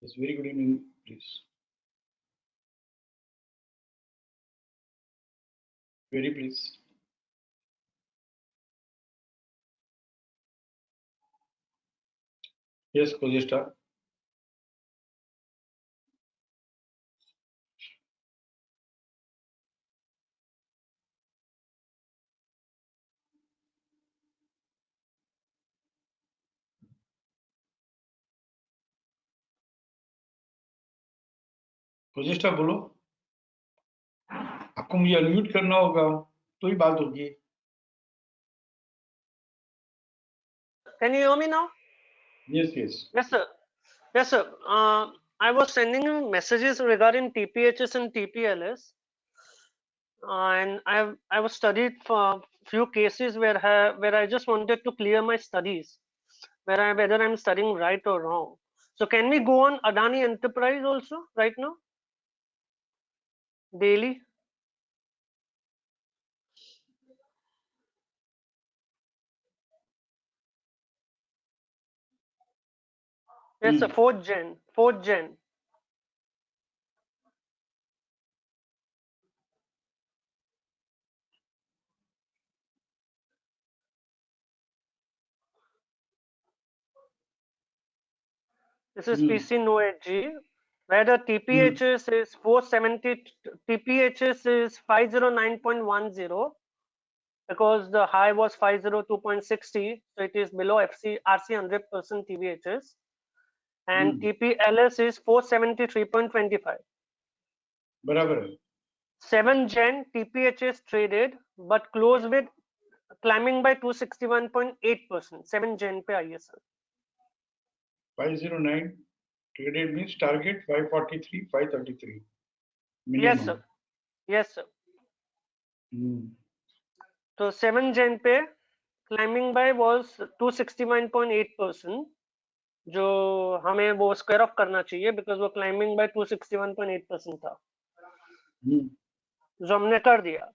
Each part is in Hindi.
Yes, very good evening, please. Very please. Yes, Kojesta. Kojesta बोलो, आपको मुझे अनम्यूट करना होगा तो ही बात होगी. Can you hear me now? Yes, yes. Yes, sir. Yes, sir. I was sending you messages regarding TPHS and TPLS, and I was studied for few cases where I just wanted to clear my studies, whether I'm studying right or wrong. So can we go on Adani Enterprise also right now? Daily? Yes, sir. Fourth gen. Fourth gen. This is PC No G, where the TPHS is 470, TPHS is 509.10, because the high was 502.60, so it is below RC 100% TPHS, and TPLS is 473.25. बराबर है. 7 Gen TPHS traded but closed with climbing by 261.8%. 7 Gen पे आइए sir. 509 traded means target 543, 533. Minimum. Yes sir. Yes sir. तो 7 Gen पे climbing by was 261.8%, जो हमें वो स्क्वायर ऑफ करना चाहिए बिकॉज वो क्लाइंबिंग बाय 261.8% था, जो हमने कर दिया.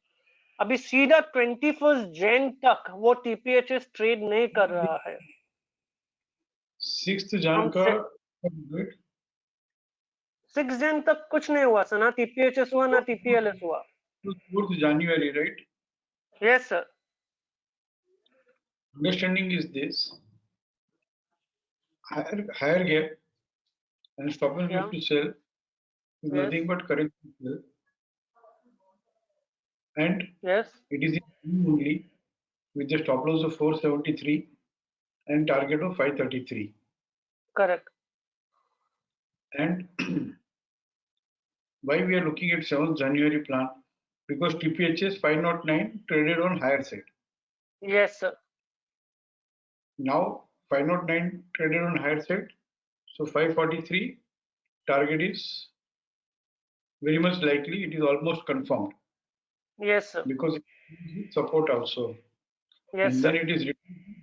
अभी सीधा 21 जैन तक वो टीपीएचएस ट्रेड नहीं कर रहा है. 6th Jan का 6 जैन तक कुछ नहीं हुआ सर, ना टीपीएचएस हुआ ना टीपीएलएस हुआ. 4th January, right? Yes sir. Understanding is this: higher gap and stop and flip to sell is nothing but correction sell, and it is only with the stop loss of 473 and target of 533. Correct. And why we are looking at 7th January plan? Because TPHS 509 traded on higher side. Yes sir. Now 509 traded on higher side, so 543 target is very much likely, it is almost confirmed. Yes sir. Because it is support also. Yes and sir. then it is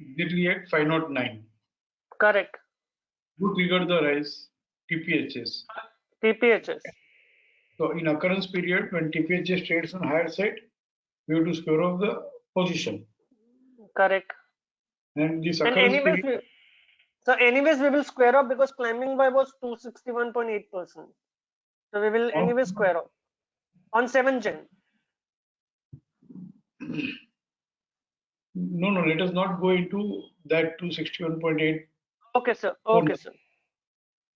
exactly at 509. Correct. Who triggered the rise? TPHS. TPHS. So in occurrence period, when TPHS trades on higher side, we have to square off the position. Correct. And this And occurrence anyways, period, anyways we will square off because climbing by was 261.8%. So we will anyway square off on 7 Gen. No, let us not go into that 261.8. Okay, sir. Okay, sir.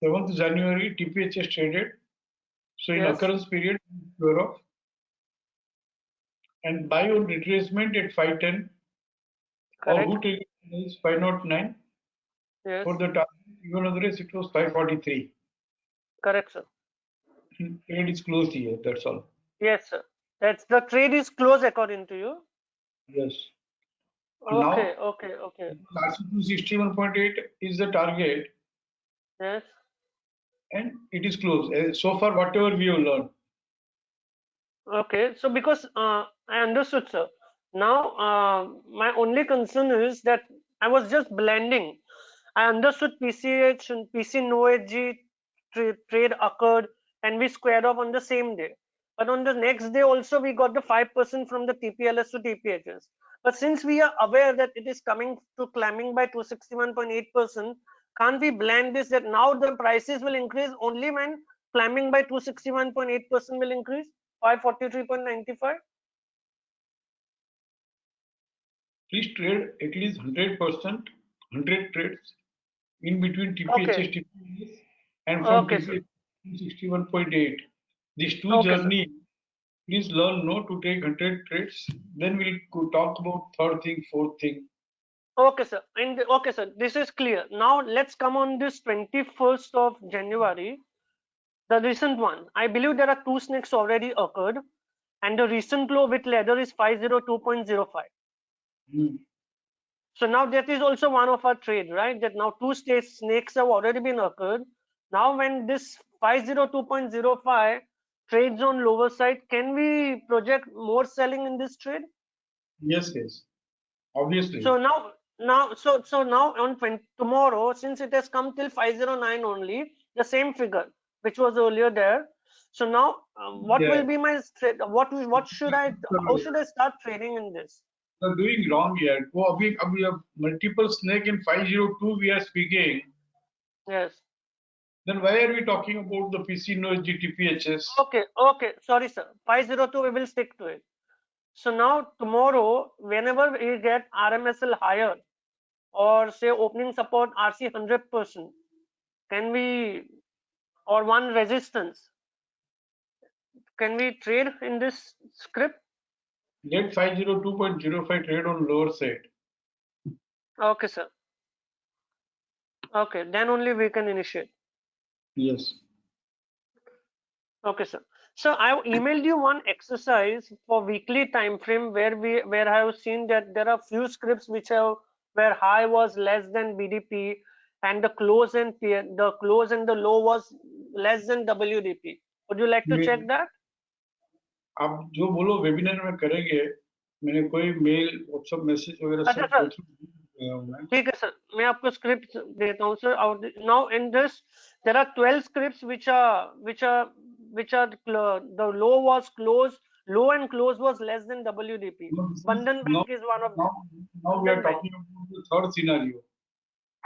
7th January, TPHS traded. So in occurrence period, square off. And buy on retracement at 510. Correct. Or who triggered is 509. Yes. For the target, even otherwise it was 543. Correct, sir. Trade is closed here, that's all. Yes, sir. That's the trade is closed according to you. Yes. Okay, now, okay. RC 261.8 is the target. Yes. And it is closed. So far, whatever we have learned. Okay, so because I understood, sir. Now, my only concern is that I was just blending. I understood PCH and PC NoHG trade occurred and we squared off on the same day. But on the next day also we got the 5% from the TPLS to TPHS. But since we are aware that it is coming to climbing by 261.8%, Can't we blend this that now the prices will increase only when climbing by 261.8% will increase 543.95? Please trade at least 100%, 100 trades in between Okay. TPHS, TPS, and from Okay, sir. TPS 61.8. These two Okay, sir. journey, please learn not to take 100 trades. Then we'll talk about third thing, fourth thing. Okay, sir. And okay, sir. This is clear. Now let's come on this 21st of January, the recent one. I believe there are two snakes already occurred, and the recent low with ladder is 502.05. So now that is also one of our trade, right? That now two snakes have already been occurred. Now when this 502.05 trades on lower side, can we project more selling in this trade? Yes, obviously. So now now on tomorrow, since it has come till 509 only, the same figure which was earlier there. So now what will be my what should I, how should I start trading in this? You're doing wrong here. Oh, we have multiple snake in 502 we are speaking. Yes. Then why are we talking about the PC no GTPHS? Okay, sorry sir. 502 we will stick to it. So now tomorrow, whenever we get RMSL higher or say opening support RC 100%, can we, or one resistance, can we trade in this script? Let 502.05 trade on lower side. Okay, sir. Okay, then only we can initiate. Yes. Okay, sir. So I emailed you one exercise for weekly time frame where I have seen that there are few scripts which have where high was less than BDP and the close and the low was less than WDP. Would you like to check that? आप जो बोलो वेबिनार में करेंगे, मैंने कोई मेल व्हाट्सएप मैसेज वगैरह अच्छा सब सर, ठीक है सर, मैं आपको स्क्रिप्ट देता हूँ sir. Now in this there are 12 scripts which are the low was close, low and close was less than WDP. Bandhan Bank is one of them. Now we are talking about the third scenario.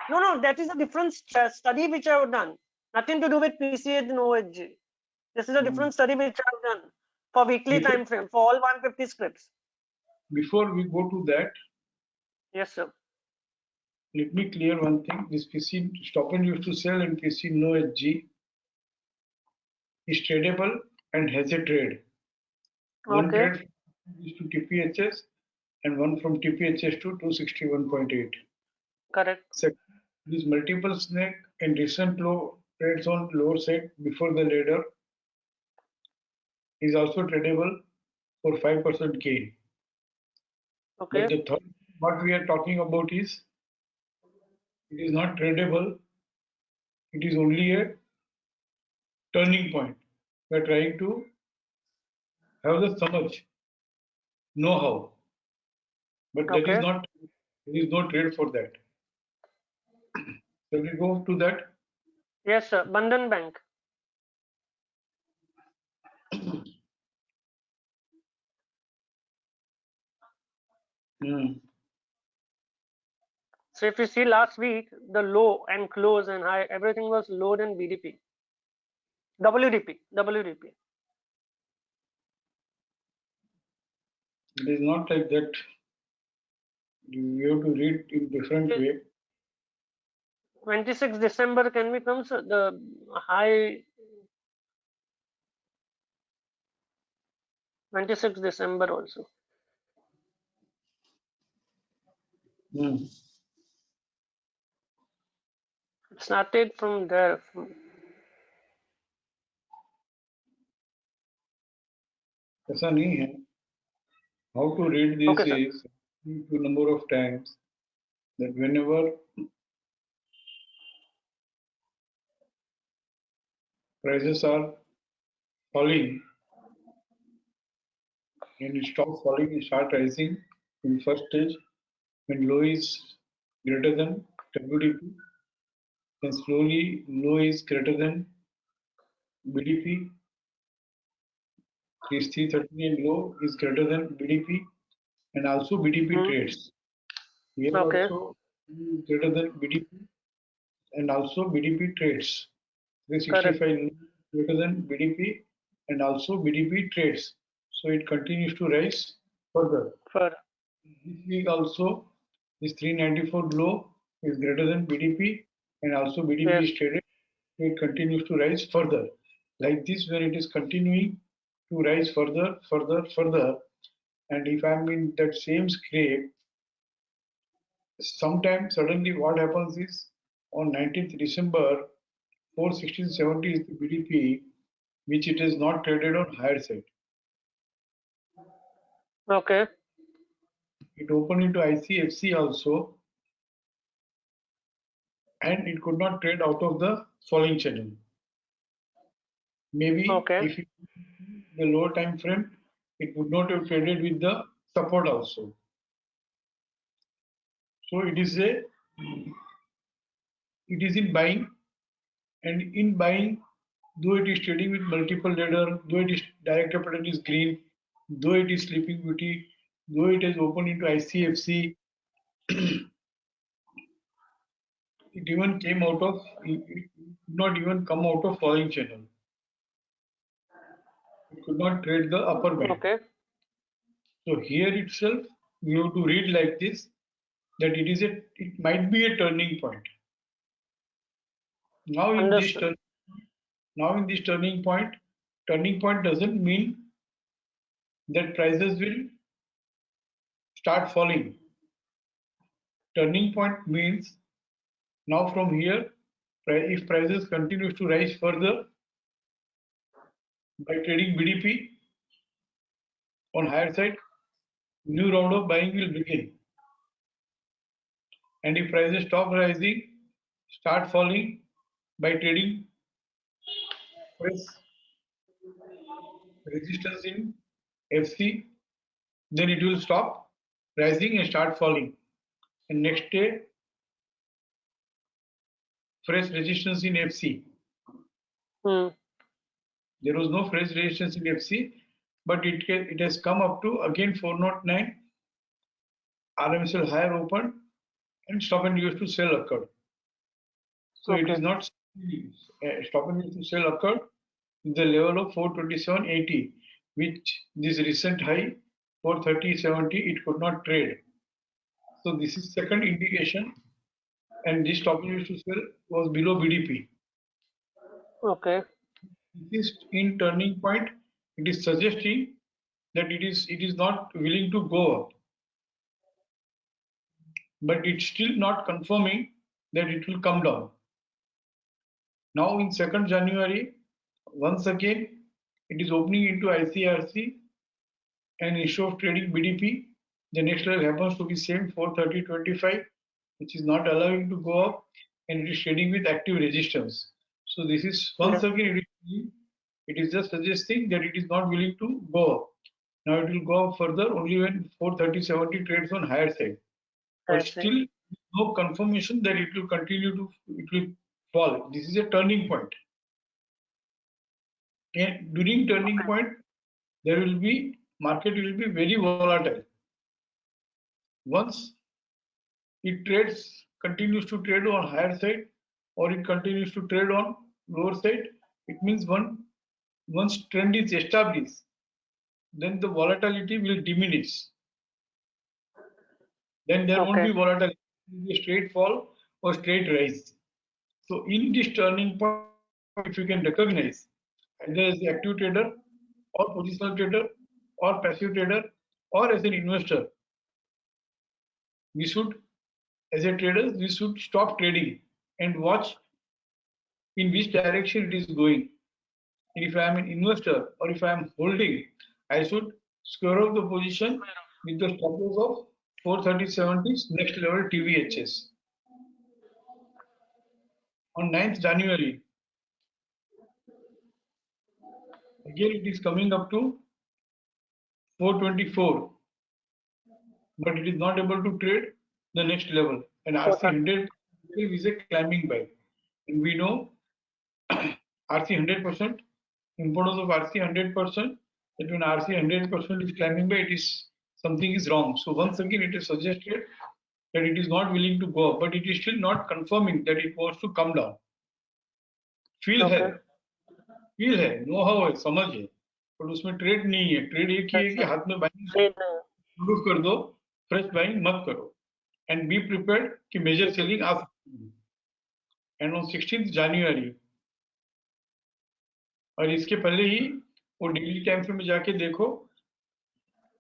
No, that is a different study which I have done. Nothing to do with PCH and OHG. This is a different study which I have done for weekly time frame for all 150 scripts. Before we go to that, yes sir, let me clear one thing. This PC stop and use to sell and PC no HG is tradable and has a trade. One trade is to TPHS and one from TPHS to 261.8. Correct. Second, these multiple snake and recent low trades on lower side before the ladder is also tradable for 5% gain. Okay. But the third, what we are talking about is, it is not tradable. It is only a turning point. We are trying to have the samajh, know-how, but that is not. There is no trade for that. Shall we go to that? Yes, sir. Bandhan Bank. So if you see last week, the low and close and high, everything was lower than BDP. WDP. It is not like that. You have to read in different way. 26 December, can we come, sir? The high 26 December also. It started from there. ऐसा नहीं है. How to read this is a number of times that whenever prices are falling and it stops falling and start rising in first stage when low is greater than WDP, then slowly low is greater than BDP, is 330 and low is greater than BDP and also BDP trades. Here also greater than BDP. and also BDP trades. 365 greater than BDP and also BDP trades. So it continues to rise further. For This week also, this 394 low is greater than BDP and also BDP yes. is traded. It continues to rise further. Like this, when it is continuing to rise further, further, and if I'm in that same scrape, sometimes suddenly what happens is on 19th December, 416.70 is the BDP, which it is not traded on higher side. Okay. It opened into ICFC also, and it could not trade out of the falling channel. Maybe Okay. if it the lower time frame, it would not have traded with the support also. So it is in buying, and in buying, though it is trading with multiple ladder, though it is director pattern is green, though it is sleeping beauty, though it has opened into ICFC, it even came out of it could not even come out of falling channel. It could not trade the upper band. Okay. So here itself, we have to read like this that it might be a turning point. Now in this Understood. turning point doesn't mean that prices will start falling. Turning point means now from here, if prices continues to rise further by trading BDP on higher side, new round of buying will begin. And if prices stop rising, start falling by trading press resistance in FC, then it will stop rising and start falling. And next day, fresh resistance in FC. Hmm. There was no fresh resistance in FC, but it has come up to again 409 RMSL higher open and stop and use to sell occurred. So it Okay. is not stop and use to sell occurred in the level of 427.80, which this recent high 430.70 it could not trade. So this is second indication, and this stop and use to sell was below BDP. Okay. This is in turning point. It is suggesting that it is not willing to go up, but it's still not confirming that it will come down. Now in 2nd January, once again, it is opening into ICRC, and instead of trading BDP, the next level happens to be same 430.25, which is not allowing to go up, and it is trading with active resistance. So this is once Yeah. again it is just suggesting that it is not willing to go up. Now it will go up further only when 430.70 trades on higher side. I But see. still no confirmation that it will fall. This is a turning point. And during turning Okay. point, market will be very volatile. Once it continues to trade on higher side, or it continues to trade on lower side, it means once trend is established, then the volatility will diminish. Then there won't be Okay. volatility, it will be a straight fall or straight rise. So in this turning point, if you can recognize either as the active trader or positional trader or passive trader or as an investor, we should, as a trader, we should stop trading and watch in which direction it is going. And if I am an investor or if I am holding, I should square off the position with the stop loss of 430.70 next level TVHS. On 9th January, again it is coming up to 424, but it is not able to trade the next level. And RC 100 is a climbing buy. And we know RC 100%, importance of RC 100%, that when RC 100% is climbing by, something is wrong. So once again, it is suggested that it is not willing to go up, but it is still not confirming that it wants to come down. Feel है, Okay. फील है, नो हाउ है, समझ है, पर उसमें ट्रेड नहीं है. ट्रेड एक ही है Yes, कि sir. हाथ में बाइंग Trade नहीं. शुरू कर दो, फ्रेश बाइंग मत करो, एंड बी प्रिपेयर्ड कि मेजर सेलिंग आ सकती है. एंड ऑन 16 जनवरी, और इसके पहले ही वो डेली टाइम फ्रेम में जाके देखो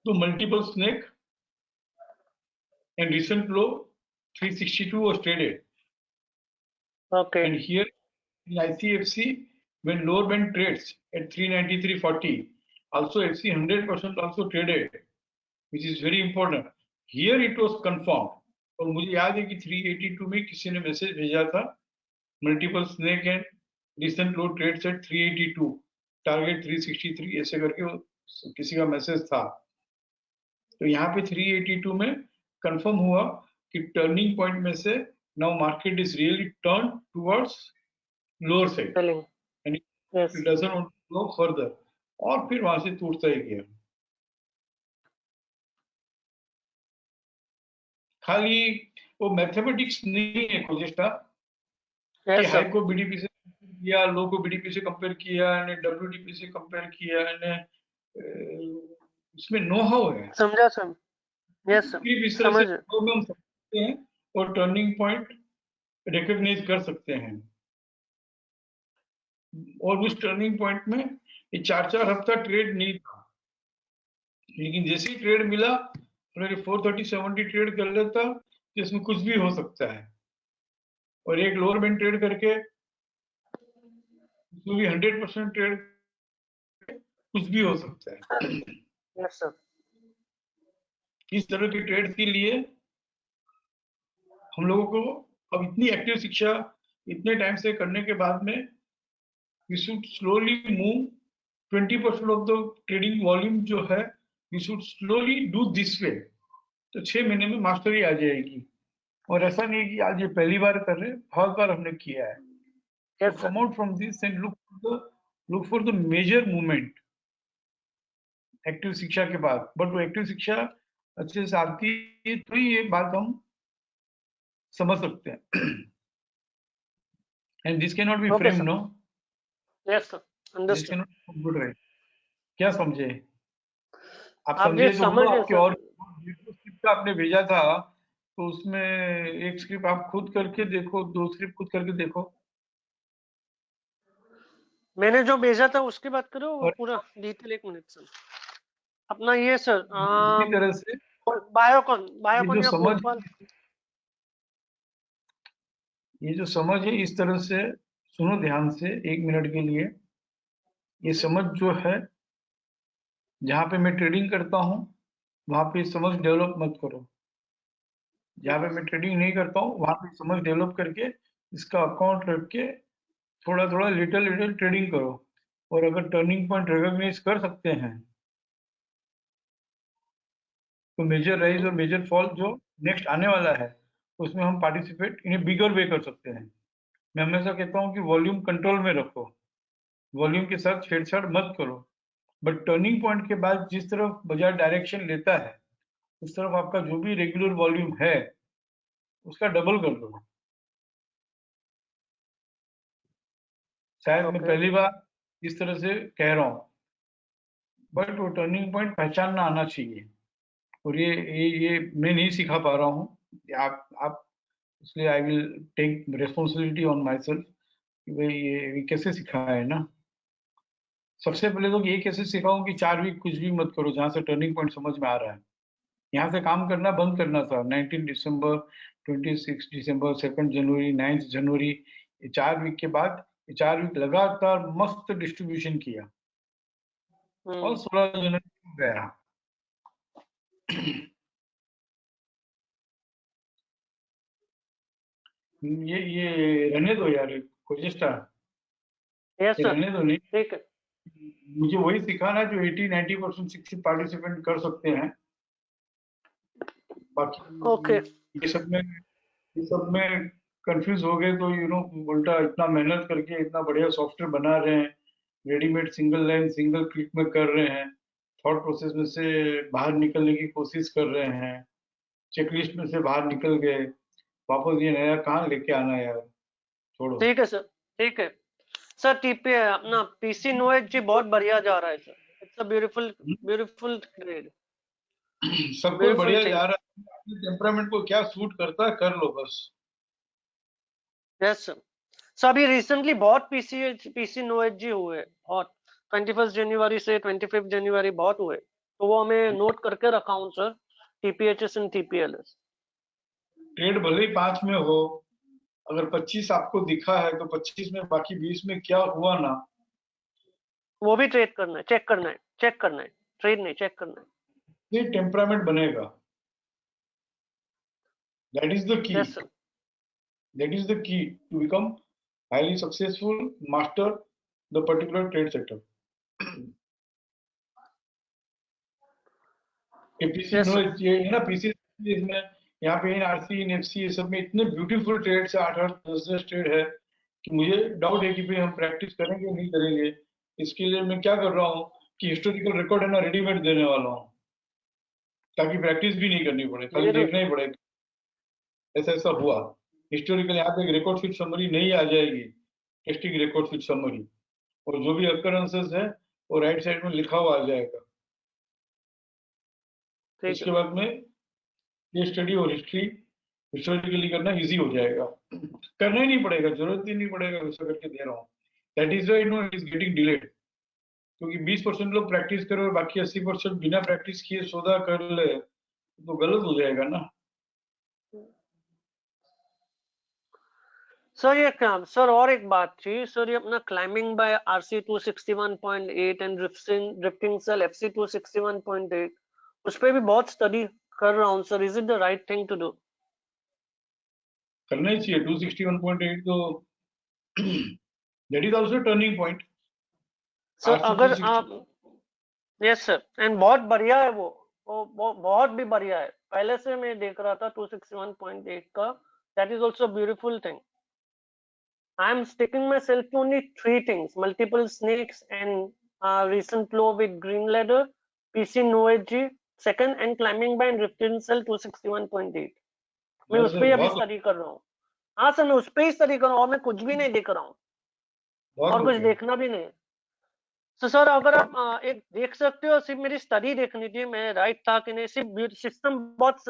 तो multiple snake and recent low 362 was traded. Okay. And here in ICFC, when lower band trades at 393.40, also FC 100% also traded, which is very important. Here it was confirmed. और मुझे याद है कि 382 में किसी ने मैसेज भेजा था, multiple snake and recent low trades at 382, target 363, ऐसे करके किसी का मैसेज था. तो यहाँ पे 382 में कंफर्म हुआ कि टर्निंग पॉइंट में से now market is really turn towards lower side Selling. And Yes. It doesn't want to go further, और फिर वहां से टूटता ही गया. खाली वो मैथमेटिक्स नहीं है कोजेस्टा कि Yes, हाई sir. को बीडीपी से किया, लो को बीडीपी से कंपेयर किया, डब्ल्यूडीपी से कंपेयर किया, उसमें नो हाउ है. समझा सर. Yes, sir. सिर्फ इस तरह से समझ. हम सकते हैं और टर्निंग पॉइंट रिकॉग्नाइज कर सकते हैं. और उस टर्निंग पॉइंट में ये 4-4 हफ्ता ट्रेड नहीं था, लेकिन जैसे ही ट्रेड मिला, अगर 430-70 ट्रेड कर लेता तो इसमें कुछ भी हो सकता है. और एक लोअर बैंड ट्रेड करके उसमें भी 100% ट्रेड, कुछ भी हो सकता है. Yes, sir. इस तरह के ट्रेड के लिए हम लोगों को अब इतनी एक्टिव शिक्षा इतने टाइम से करने के बाद में we should slowly move 20% of the trading volume जो है, we should slowly do this way. तो 6 महीने में मास्टरी आ जाएगी. और ऐसा नहीं कि आज ये पहली बार कर रहे हैं, बहुत बार हमने किया है. Yes, So sir. come out from this and look for the major movement active शिक्षा के बाद. बट वो एक्टिव शिक्षा अच्छे से आती है तो ही ये बात हम समझ सकते हैं. And this can not be Okay, frame, sir. No, Yes, sir. This Understood. Can not computerise. क्या समझे आप? आप समझे ये तो समझ बोलो. गए आपके सर. और स्क्रिप्ट आपने भेजा था तो उसमें एक स्क्रिप्ट आप खुद करके देखो, 2 स्क्रिप्ट खुद करके देखो. मैंने जो भेजा था उसकी बात करो, वो और पूरा डिटेल. 1 minute sir. अपना ये सर, इसी तरह से बायोकॉन ये बायोकॉन जो या समझ कोटवाल. ये जो समझ है, इस तरह से सुनो ध्यान से 1 मिनट के लिए. ये समझ जो है, जहाँ पे मैं ट्रेडिंग करता हूँ वहां पे समझ डेवलप मत करो. जहाँ पे मैं ट्रेडिंग नहीं करता हूँ वहां पे समझ डेवलप करके इसका अकाउंट रख के थोड़ा थोड़ा लिटिल लिटिल ट्रेडिंग करो. और अगर टर्निंग पॉइंट रिकॉग्नाइज कर सकते हैं तो मेजर राइज और मेजर फॉल जो नेक्स्ट आने वाला है उसमें हम पार्टिसिपेट इन बिगर वे कर सकते हैं. मैं हमेशा कहता हूँ कि वॉल्यूम कंट्रोल में रखो, वॉल्यूम के साथ छेड़छाड़ मत करो. बट टर्निंग पॉइंट के बाद जिस तरफ बाजार डायरेक्शन लेता है उस तरफ आपका जो भी रेगुलर वॉल्यूम है उसका डबल कर दो. शायद मैं Okay. पहली बार इस तरह से कह रहा हूँ, बट वो टर्निंग पॉइंट पहचानना आना चाहिए. और ये मैं नहीं सिखा पा रहा हूँ. आप इसलिए I will take responsibility on myself कि भाई ये कैसे सिखाया है ना. सबसे पहले तो ये कैसे सिखाऊं कि 4 वीक कुछ भी मत करो जहां से टर्निंग पॉइंट समझ में आ रहा है. यहाँ से काम करना बंद करना था. 19 दिसंबर, 26 दिसंबर, 2 जनवरी, 9 जनवरी, ये 4 वीक के बाद, ये 4 वीक लगातार मस्त डिस्ट्रीब्यूशन किया और 16 जनवरी को गया. ये रहने दो यार, कोजेस्टा, यस ये सर. रहने दो. नहीं, ठीक है. मुझे वही सिखाना जो 80-90% शिक्षित पार्टिसिपेंट कर सकते हैं. ओके. बाकी ये सब में कंफ्यूज हो गए तो उल्टा इतना मेहनत करके इतना बढ़िया सॉफ्टवेयर बना रहे हैं, readymade single line single click में कर रहे हैं, थॉट प्रोसेस में से बाहर निकलने की कोशिश कर रहे हैं. चेकलिस्ट में से बाहर निकल गए, वापस ये नया कहाँ लेके आना है यार, छोड़ो। ठीक है सर, ठीक है सर। टीपी अपना पीसी नोएट जी बहुत बढ़िया जा रहा है sir. It's a beautiful beautiful trade, सब कुछ ब्यूटीफुल बढ़िया थिंग। जा रहा है, अपने टेम्परामेंट को क्या सूट करता है कर लो बस। Yes sir. सर अभी रिसेंटली बहुत पीसी नोएट जी हुए, बहुत 21 जनवरी से 25 जनवरी बहुत हुए, तो वो हमें नोट करके रखा हूँ सर। टीपीएचएस एंड टीपीएलएस। ट्रेड भले ही 5 में हो, अगर 25 आपको दिखा है तो 25 में बाकी 20 में क्या हुआ ना, वो भी ट्रेड करना है, चेक करना है, चेक करना है, ट्रेड नहीं चेक करना है। ये टेम्परामेंट बनेगा। That is the key, yes sir. That is the key to become highly successful, master the particular trade sector. PC yes no, sir. ये है ना पीसी इसमें, यहाँ पे इन आरसी इन एफसी ये सब में इतने ब्यूटीफुल ट्रेड्स है, 8 8 10 10 ट्रेड है कि मुझे डाउट है कि भाई हम प्रैक्टिस करेंगे नहीं करेंगे। इसके लिए मैं क्या कर रहा हूँ कि हिस्टोरिकल रिकॉर्ड है ना रेडीमेड देने वाला हूँ, ताकि प्रैक्टिस भी नहीं करनी पड़े, खाली ये तो देखना ही पड़े ऐसा ऐसा हुआ। हिस्टोरिकल यहाँ पे एक रिकॉर्ड स्विच समरी नहीं आ जाएगी, टेस्टिंग रिकॉर्ड स्विच समरी, और जो भी अकरेंसेस है वो राइट साइड में लिखा हुआ आ जाएगा। ठीक उसके है। बाद में ये स्टडी और हिस्ट्री हिस्टोरिकली करना इजी हो जाएगा, करना ही नहीं पड़ेगा, जरूरत ही नहीं पड़ेगा, वैसा करके दे रहा हूँ। That is why no is getting delayed, क्योंकि 20% लोग प्रैक्टिस करे और बाकी 80% बिना प्रैक्टिस किए सौदा कर ले तो गलत हो जाएगा ना। सर ये क्या सर, और एक बात थी सर, ये अपना climbing by RC 261.8 and drifting sell FC 261.8, उस पे भी बहुत स्टडी कर रहा हूँ sir. Is it the right thing to do? करना ही चाहिए 261.8 तो that is also turning point. Sir RC अगर 260 आप, यस सर, एंड बहुत बढ़िया है वो बहुत भी बढ़िया है। पहले से मैं देख रहा था 261.8 का, that is also beautiful thing. I am sticking myself to only three things: multiple snakes and recent low with green ladder, PC no edge, second, and climbing by and Riften cell 261.8। मैं बस उस पे ही अभी बहुत स्टडी कर रहा हूँ। हाँ सर, मैं उस पे ही स्टडी कर रहा हूँ और मैं कुछ भी नहीं देख रहा हूँ बहुत और हो कुछ गया। देखना भी नहीं है। तो सर अगर आप एक देख सकते हो, सिर्फ मेरी स्टडी देखनी थी, मैं राइट था कि नहीं, सिर्फ सिस्टम बहुत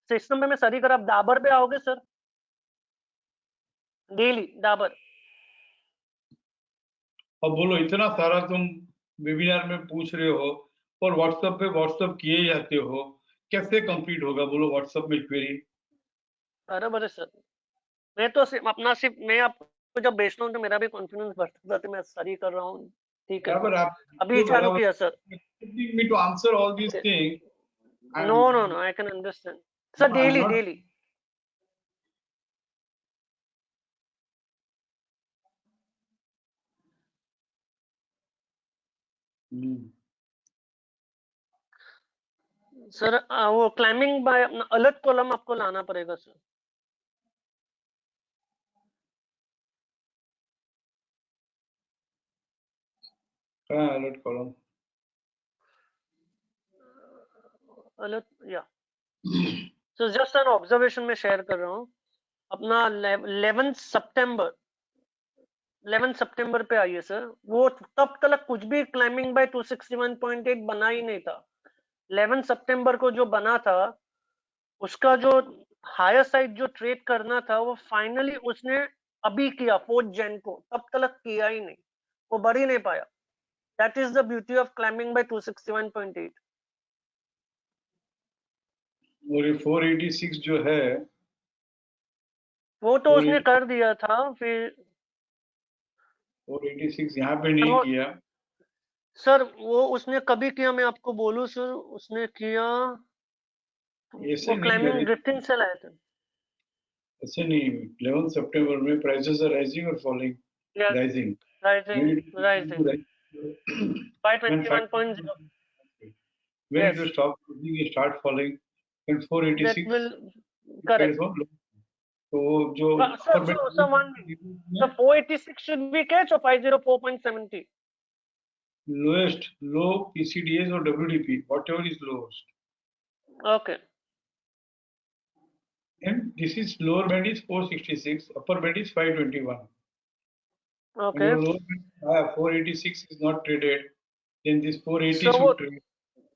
सिस्टम पे मैं स्टडी कर, आप डाबर पे आओगे सर? डेली डाबर। अब बोलो इतना सारा तुम वेबिनार में पूछ रहे हो और व्हाट्सएप पे व्हाट्सएप किए जाते हो, कैसे कंप्लीट होगा बोलो व्हाट्सएप में क्वेरी। बराबर है सर। मैं तो सिर्फ अपना सिर्फ मैं आपको जब बेचता हूँ तो मेरा भी कॉन्फिडेंस बढ़ता जाता है, मैं स्टडी कर रहा हूँ। ठीक है, बराबर आप अभी चालू बराबर किया sir. me to answer all these things no and no no, I can understand sir. I'm daily not daily. Sir वो क्लाइंबिंग बाय अपना अलग कॉलम आपको लाना पड़ेगा सर। Alert column. अलग या सर, जस्ट एन ऑब्जर्वेशन में शेयर कर रहा हूँ अपना। 11 सितंबर पे आइए सर। वो तब तक कुछ भी क्लाइंबिंग बाय 261.8 बना ही नहीं था। 11 सितंबर को जो बना था, उसका जो हायर साइड जो ट्रेड करना था, वो फाइनली उसने अभी किया 4 जन को, तब तक किया ही नहीं, वो बढ़ ही नहीं पाया। That is the beauty of climbing by 261.8। और ये 486 जो है, वो तो उसने 480 कर दिया था फिर। 486 यहाँ पे नहीं वो किया। सर वो उसने कभी किया, मैं आपको बोलूं सर, उसने किया ऐसे वो नहीं क्लाइंबिंग करे, ड्रिफ्टिंग से लाए थे। ऐसे नहीं। 11 सितंबर में प्राइसेस आर राइजिंग और falling, rising, rising rising bye when 21.0। 5, when it yes, will stop rising, it start falling, and that 486 will depends correct. on low। तो जो सर अपर सर सर वन में The 486 should be catch or 504.70? lowest low PCDS or WDP, whatever is lowest। Okay. and this is lower band is 466, upper band is 521. And Okay. your lower band 486 is not traded, then this 480 So वो should trade.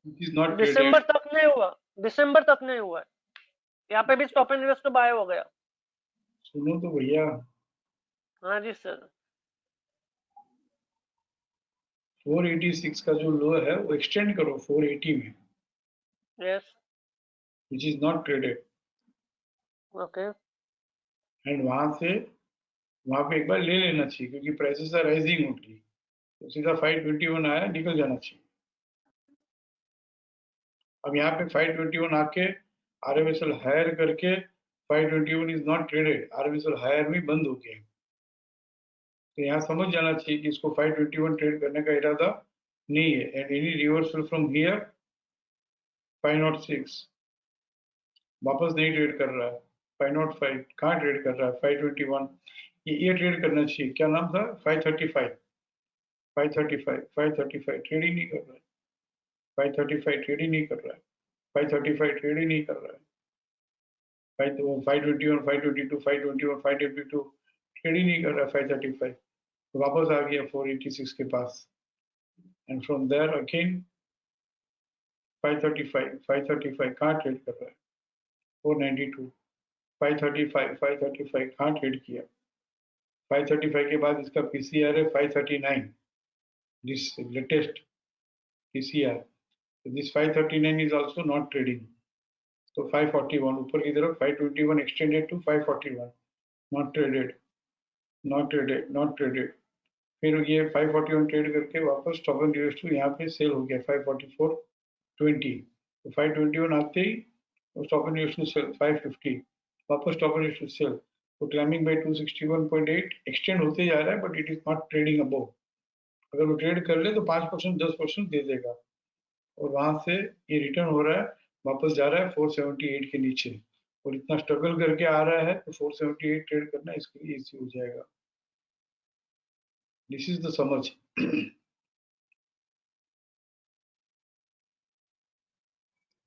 It is not December traded. तक नहीं हुआ, दिसंबर तक नहीं हुआ है। यहाँ पे भी स्टॉप एंड इन्वेस्ट बाय हो गया। सुनो तो भैया, हाँ जी सर। 486 का जो लो है वो एक्सटेंड करो 480 में, yes. which is not traded. Okay. And वहां पे एक बार ले लेना चाहिए क्योंकि प्राइसेस आर राइजिंग ओनली, तो सीधा 521 आया, निकल जाना चाहिए। अब यहाँ पे 521 आके आरएमएसएल हायर करके 521 इज नॉट ट्रेडेड, आरएमएसएल हायर में बंद हो गया। तो यहाँ समझ जाना चाहिए कि इसको 521 ट्रेड करने का इरादा नहीं है। And any reversal from here 506 वापस नहीं ट्रेड कर रहा है, 505 कहाँ ट्रेड कर रहा है, 521 ये ट्रेड करना चाहिए। क्या नाम था, 535 ट्रेड ही नहीं कर रहा है, 535 ट्रेड ही नहीं कर रहा है, 535 ट्रेड ही नहीं कर रहा है, 521 522 521 522 ट्रेड ही नहीं कर रहा है, 535 तो वापस आ गया 486 के पास। एंड फ्रॉम देयर अगेन 535 कहाँ ट्रेड कर रहा है, 492 535 कहाँ ट्रेड किया, 535 के बाद इसका पीसीआर है 539, this latest PCR, this 539 is also not trading. तो 541 ऊपर की तरफ 521 extended to 541, not traded not traded not traded. फिर ये 541 ट्रेड करके वापस स्टॉप एंड टू यहाँ पे सेल हो गया 544.20, तो 521 आते ही स्टॉप एंड टू सेल 550, वापस स्टॉप एंड टू सेल, तो क्लाइंबिंग बाय 261.8 एक्सटेंड होते जा रहा है, but it is not trading above. अगर वो ट्रेड कर ले तो 5% 10% दे देगा, और वहां से ये रिटर्न हो रहा है, वापस जा रहा है 478 के नीचे, और इतना स्ट्रगल करके आ रहा है तो 478 ट्रेड करना इसके लिए इजी हो जाएगा। दिस इज द समझ।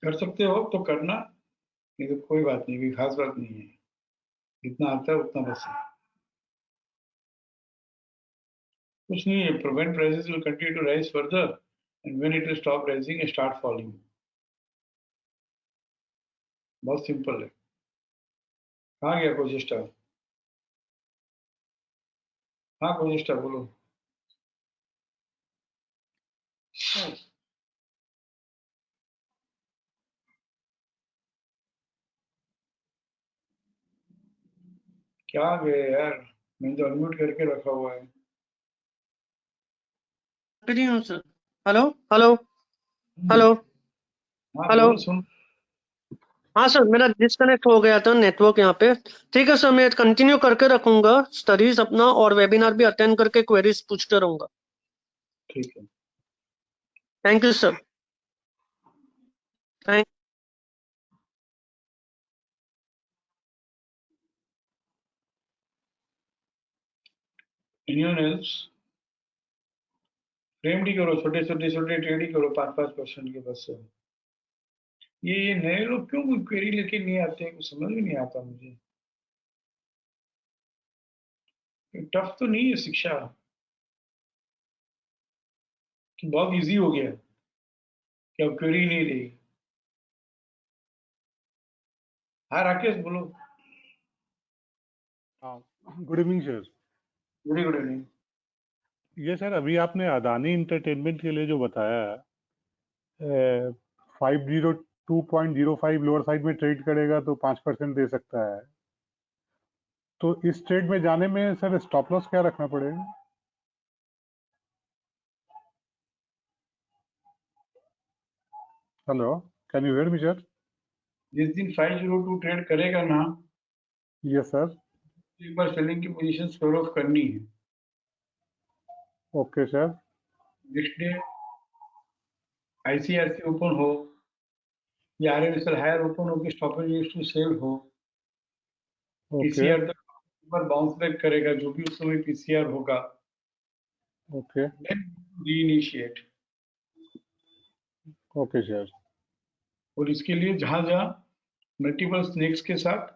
कर सकते हो तो करना, नहीं तो कोई बात नहीं, कोई खास बात नहीं है, जितना आता है उतना बस है, कुछ नहीं है। Prevent prices will continue to rise further and when it will stop rising and start falling, बहुत सिंपल है। कहाँ गया कोशिश, हाँ कोशिश बोलो। क्या गए यार, मैंने तो अनम्यूट करके रखा हुआ है। फ्री हूँ सर। हेलो हेलो हेलो हाँ हेलो। बोल, सुन। हाँ सर, मेरा डिस्कनेक्ट हो गया था नेटवर्क यहाँ पे। ठीक है सर, मैं कंटिन्यू करके रखूंगा स्टडीज अपना, और वेबिनार भी अटेंड करके क्वेरीज पूछते रहूंगा। ठीक है, thank you sir. Thank anyone else? Frame ही करो, छोटे छोटे ट्रेड ही करो 5-5% के बस से। ये नए लोग क्यों कोई क्वेरी लेके नहीं आते हैं, कुछ समझ में नहीं आता मुझे। टफ तो नहीं है शिक्षा, कि बहुत इजी हो गया कि अब क्वेरी नहीं रही। हाँ राकेश बोलो। Good evening sir. Very good evening. ये सर अभी आपने अदानी इंटरटेनमेंट के लिए जो बताया 502.05 लोअर साइड में ट्रेड करेगा तो 5% दे सकता है, तो इस ट्रेड में जाने में सर स्टॉप लॉस क्या रखना पड़ेगा? Hello, can you hear me sir? जिस दिन 502 ट्रेड करेगा ना, यस सर। एक बार सेलिंग की पोजीशन स्क्वायर ऑफ करनी है। Okay sir. Next day ICRC open हो या आरएमएसएल हायर ओपन हो कि स्टॉप एंड टू सेल हो, ओके पीसीआर तक बार बाउंस बैक करेगा, जो भी उस समय पीसीआर होगा, okay then reinitiate. Okay sir. और इसके लिए जहां जहां मल्टीपल स्नेक्स के साथ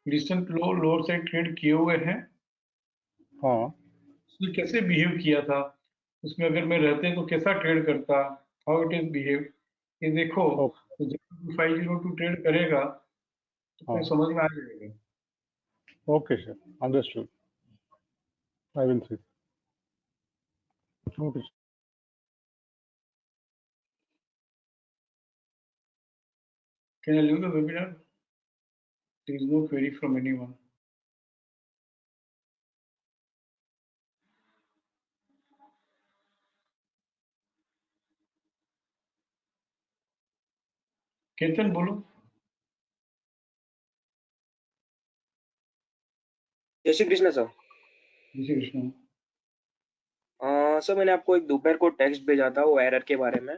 recent low lower side trade किए हुए हैं, हाँ उसने कैसे बिहेव किया था, उसमें अगर मैं रहते तो कैसा ट्रेड करता, हाउ इट इज बिहेव, ये देखो। ओके तो जब 502 ट्रेड करेगा तो हाँ फिर समझ में आ जाएगा। Okay sir understood I will see okay can I leave the webinar? There is no query from anyone. Ketan बोलो। जय श्री कृष्ण सर। जय श्री कृष्ण। सर मैंने आपको एक दोपहर को टेक्स्ट भेजा था वो एरर के बारे में,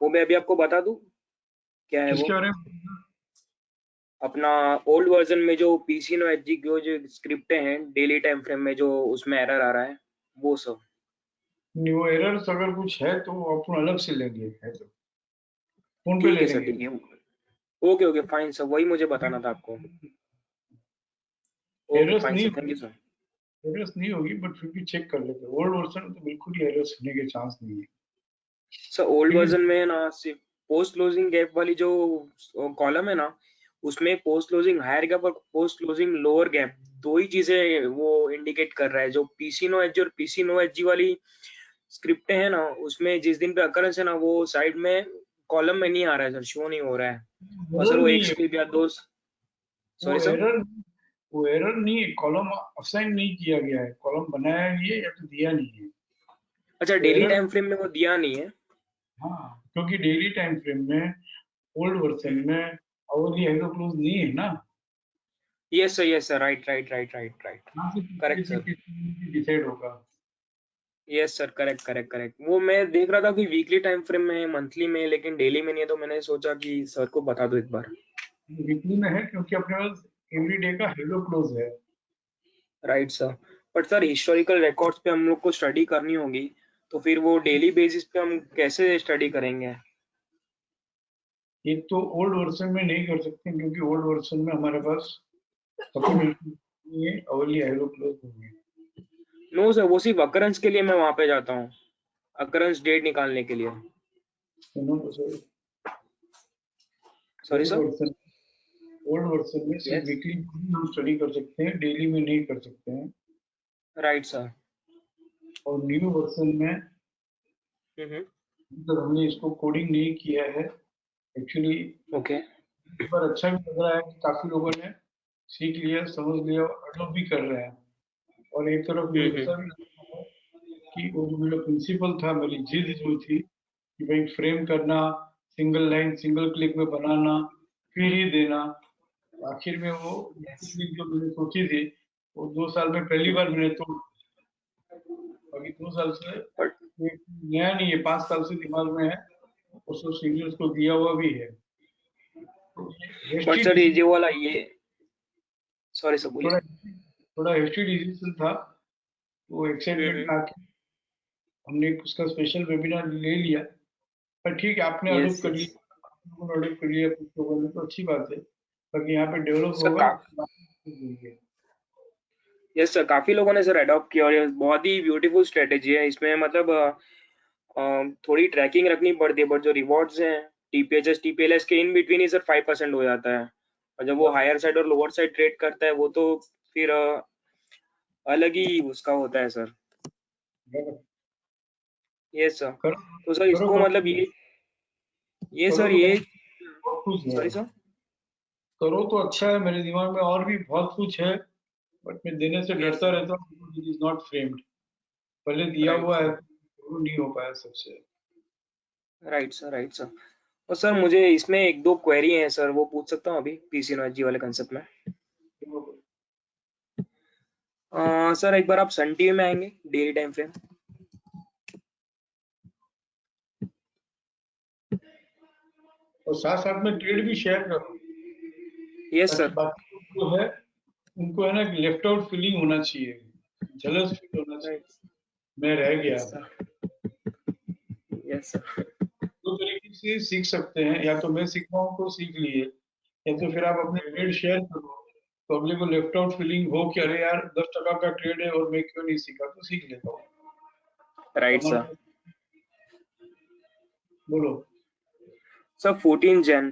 वो मैं अभी आपको बता दूं क्या है वो। किसके बारे में? अपना ओल्ड वर्जन में जो पीसी नो एचजी की जो स्क्रिप्ट हैं डेली टाइम फ्रेम में जो उसमें एरर आ रहा है वो सर। न्यू एरर्स अगर कुछ है तो अपन अलग से लेंगे, है तो फोन पे ठीक ले है सर, लेंगे। ठीक है, ओके ओके फाइन सर, वही मुझे बताना था आपको। ओके एरर्स फाइन नहीं sir, thank you sir. Errors नहीं होगी, बट फिर भी चेक कर लेते हैं। ओल्ड वर्जन में तो बिल्कुल ही एरर्स होने के चांस नहीं है, सर ओल्ड क्योंकि वर्जन में ना सिर्फ पोस्ट क्लोजिंग गैप वाली जो कॉलम है ना, उसमें पोस्ट क्लोजिंग हायर गैप और पोस्ट क्लोजिंग लोअर गैप दो ही चीजें वो इंडिकेट कर रहा है। जो पीसी नो एचजी और पीसी नो एचजी वाली स्क्रिप्ट है ना, उसमें जिस दिन पे अकरेंस है ना वो साइड में कॉलम में नहीं आ रहा है सर, शो नहीं हो रहा है। और सर एरर वो नहीं एक है। स्क्रिप्ट या दो, वो सॉरी सर। एरर वो एरर नहीं है, कॉलम असाइन नहीं किया गया है, कॉलम बनाया नहीं है या तो दिया नहीं है। अच्छा, तो डेली एरर, टाइम फ्रेम में वो दिया नहीं है। हाँ, क्योंकि डेली टाइम फ्रेम में ओल्ड वर्जन में आवरली हेलो क्लोज नहीं है ना। Yes sir, right right right right right, यहाँ से करेक्ट सर। डिसाइड होगा। Yes sir, correct correct correct. वो मैं देख रहा था कि वीकली टाइम फ्रेम में है, मंथली में है, लेकिन डेली में नहीं है, तो मैंने सोचा कि सर को बता दो एक बार। वीकली में है क्योंकि अपने पास एवरी डे का हेलो क्लोज है। Right sir. But sir historical records पे हम लोग को स्टडी करनी होगी, तो फिर वो डेली बेसिस पे हम कैसे स्टडी करेंगे? एक तो ओल्ड वर्जन में नहीं कर सकते क्योंकि ओल्ड वर्जन में हमारे पास सप्लीमेंट्री नहीं है, आवरली हेलो क्लोज नहीं है। नो सर, वो सिर्फ अकरेंस के लिए मैं वहां पे जाता हूँ, अकरेंस डेट निकालने के लिए। सुनो तो सही। Sorry old sir. Version old version में सिर्फ यस, वीकली हम स्टडी कर सकते हैं, डेली में नहीं कर सकते हैं। Right sir. और न्यू वर्जन में हम्म, मतलब हमने इसको कोडिंग नहीं किया है एक्चुअली। ओके। पर अच्छा भी लग रहा है कि काफी लोगों ने सीख लिया, समझ लिया और अडॉप्ट भी कर रहे हैं। और एक तरफ मुझे हम्म, ऐसा भी लगता है कि वो जो मेरा प्रिंसिपल था, मेरी जिद जो थी कि भाई फ्रेम करना, सिंगल लाइन सिंगल क्लिक में बनाना, फिर ही देना, आखिर में वो क्लिक जो मैंने सोची थी वो 2 साल में पहली बार मैंने तोड़। अभी 2 साल से बट ये नया नहीं है, 5 साल से दिमाग में है, उसको सीनियर्स को दिया हुआ भी है। तो ये बट हेस्टी सर ये जो डिसीजन, वाला ये, सॉरी सर बोलिए। थोड़ा थोड़ा हेस्टी डिसीजन था। वो एक्साइटमेंट हम्म, में आके हमने उसका स्पेशल वेबिनार ले लिया। पर ठीक है, आपने यस अडोप्ट कर यस। लिया, आप लोगों ने अडोप्ट कर लिया, कुछ लोगों ने, तो अच्छी बात है। बाकी यहाँ पे डेवलप सर होगा का तो बात होगी। यस सर, काफी लोगों ने सर अडॉप्ट किया और ये बहुत ही ब्यूटीफुल स्ट्रेटेजी है। इसमें मतलब थोड़ी ट्रैकिंग रखनी पड़ती है, बट जो रिवॉर्ड्स हैं टीपीएचएस टीपीएलएस के इन बिटवीन ही सर 5% हो जाता है। और जब वो हायर साइड और लोअर साइड ट्रेड करता है वो तो फिर अलग ही उसका होता है सर। Yes sir. करो तो सर करो इसको करो मतलब ये करो सर तो ये, बहुत कुछ है। Sorry sir. करो तो अच्छा है, मेरे दिमाग में और भी बहुत कुछ है, बट मैं देने से यस डरता सर, रहता हूँ। इट इज नॉट फ्रेम्ड, पहले दिया राइट हुआ है, सर, वो नहीं हो पाया सबसे। Right sir, right sir. और सर मुझे इसमें एक दो क्वेरी है सर, वो पूछ सकता हूँ अभी पीसी एनर्जी वाले कंसेप्ट में? सर एक बार आप सन टीवी में आएंगे, डेली टाइम फ्रेम। और साथ साथ में ट्रेड भी शेयर करो, यस ताकि सर। बाकी लोग जो है उनको है ना लेफ्ट आउट फीलिंग होना चाहिए, जलस फील होना चाहिए, राइट, मैं रह गया। Yes sir, yes sir. दो तरीके से सीख सकते हैं, या तो मैं सिखाऊं तो सीख लिए, या तो फिर आप अपने ट्रेड शेयर करो, तो अगले को लेफ्ट आउट फीलिंग हो कि अरे यार 10% का ट्रेड है और मैं क्यों नहीं सीखा, तो सीख लेता हूँ। Right sir. बोलो। सर 14 जन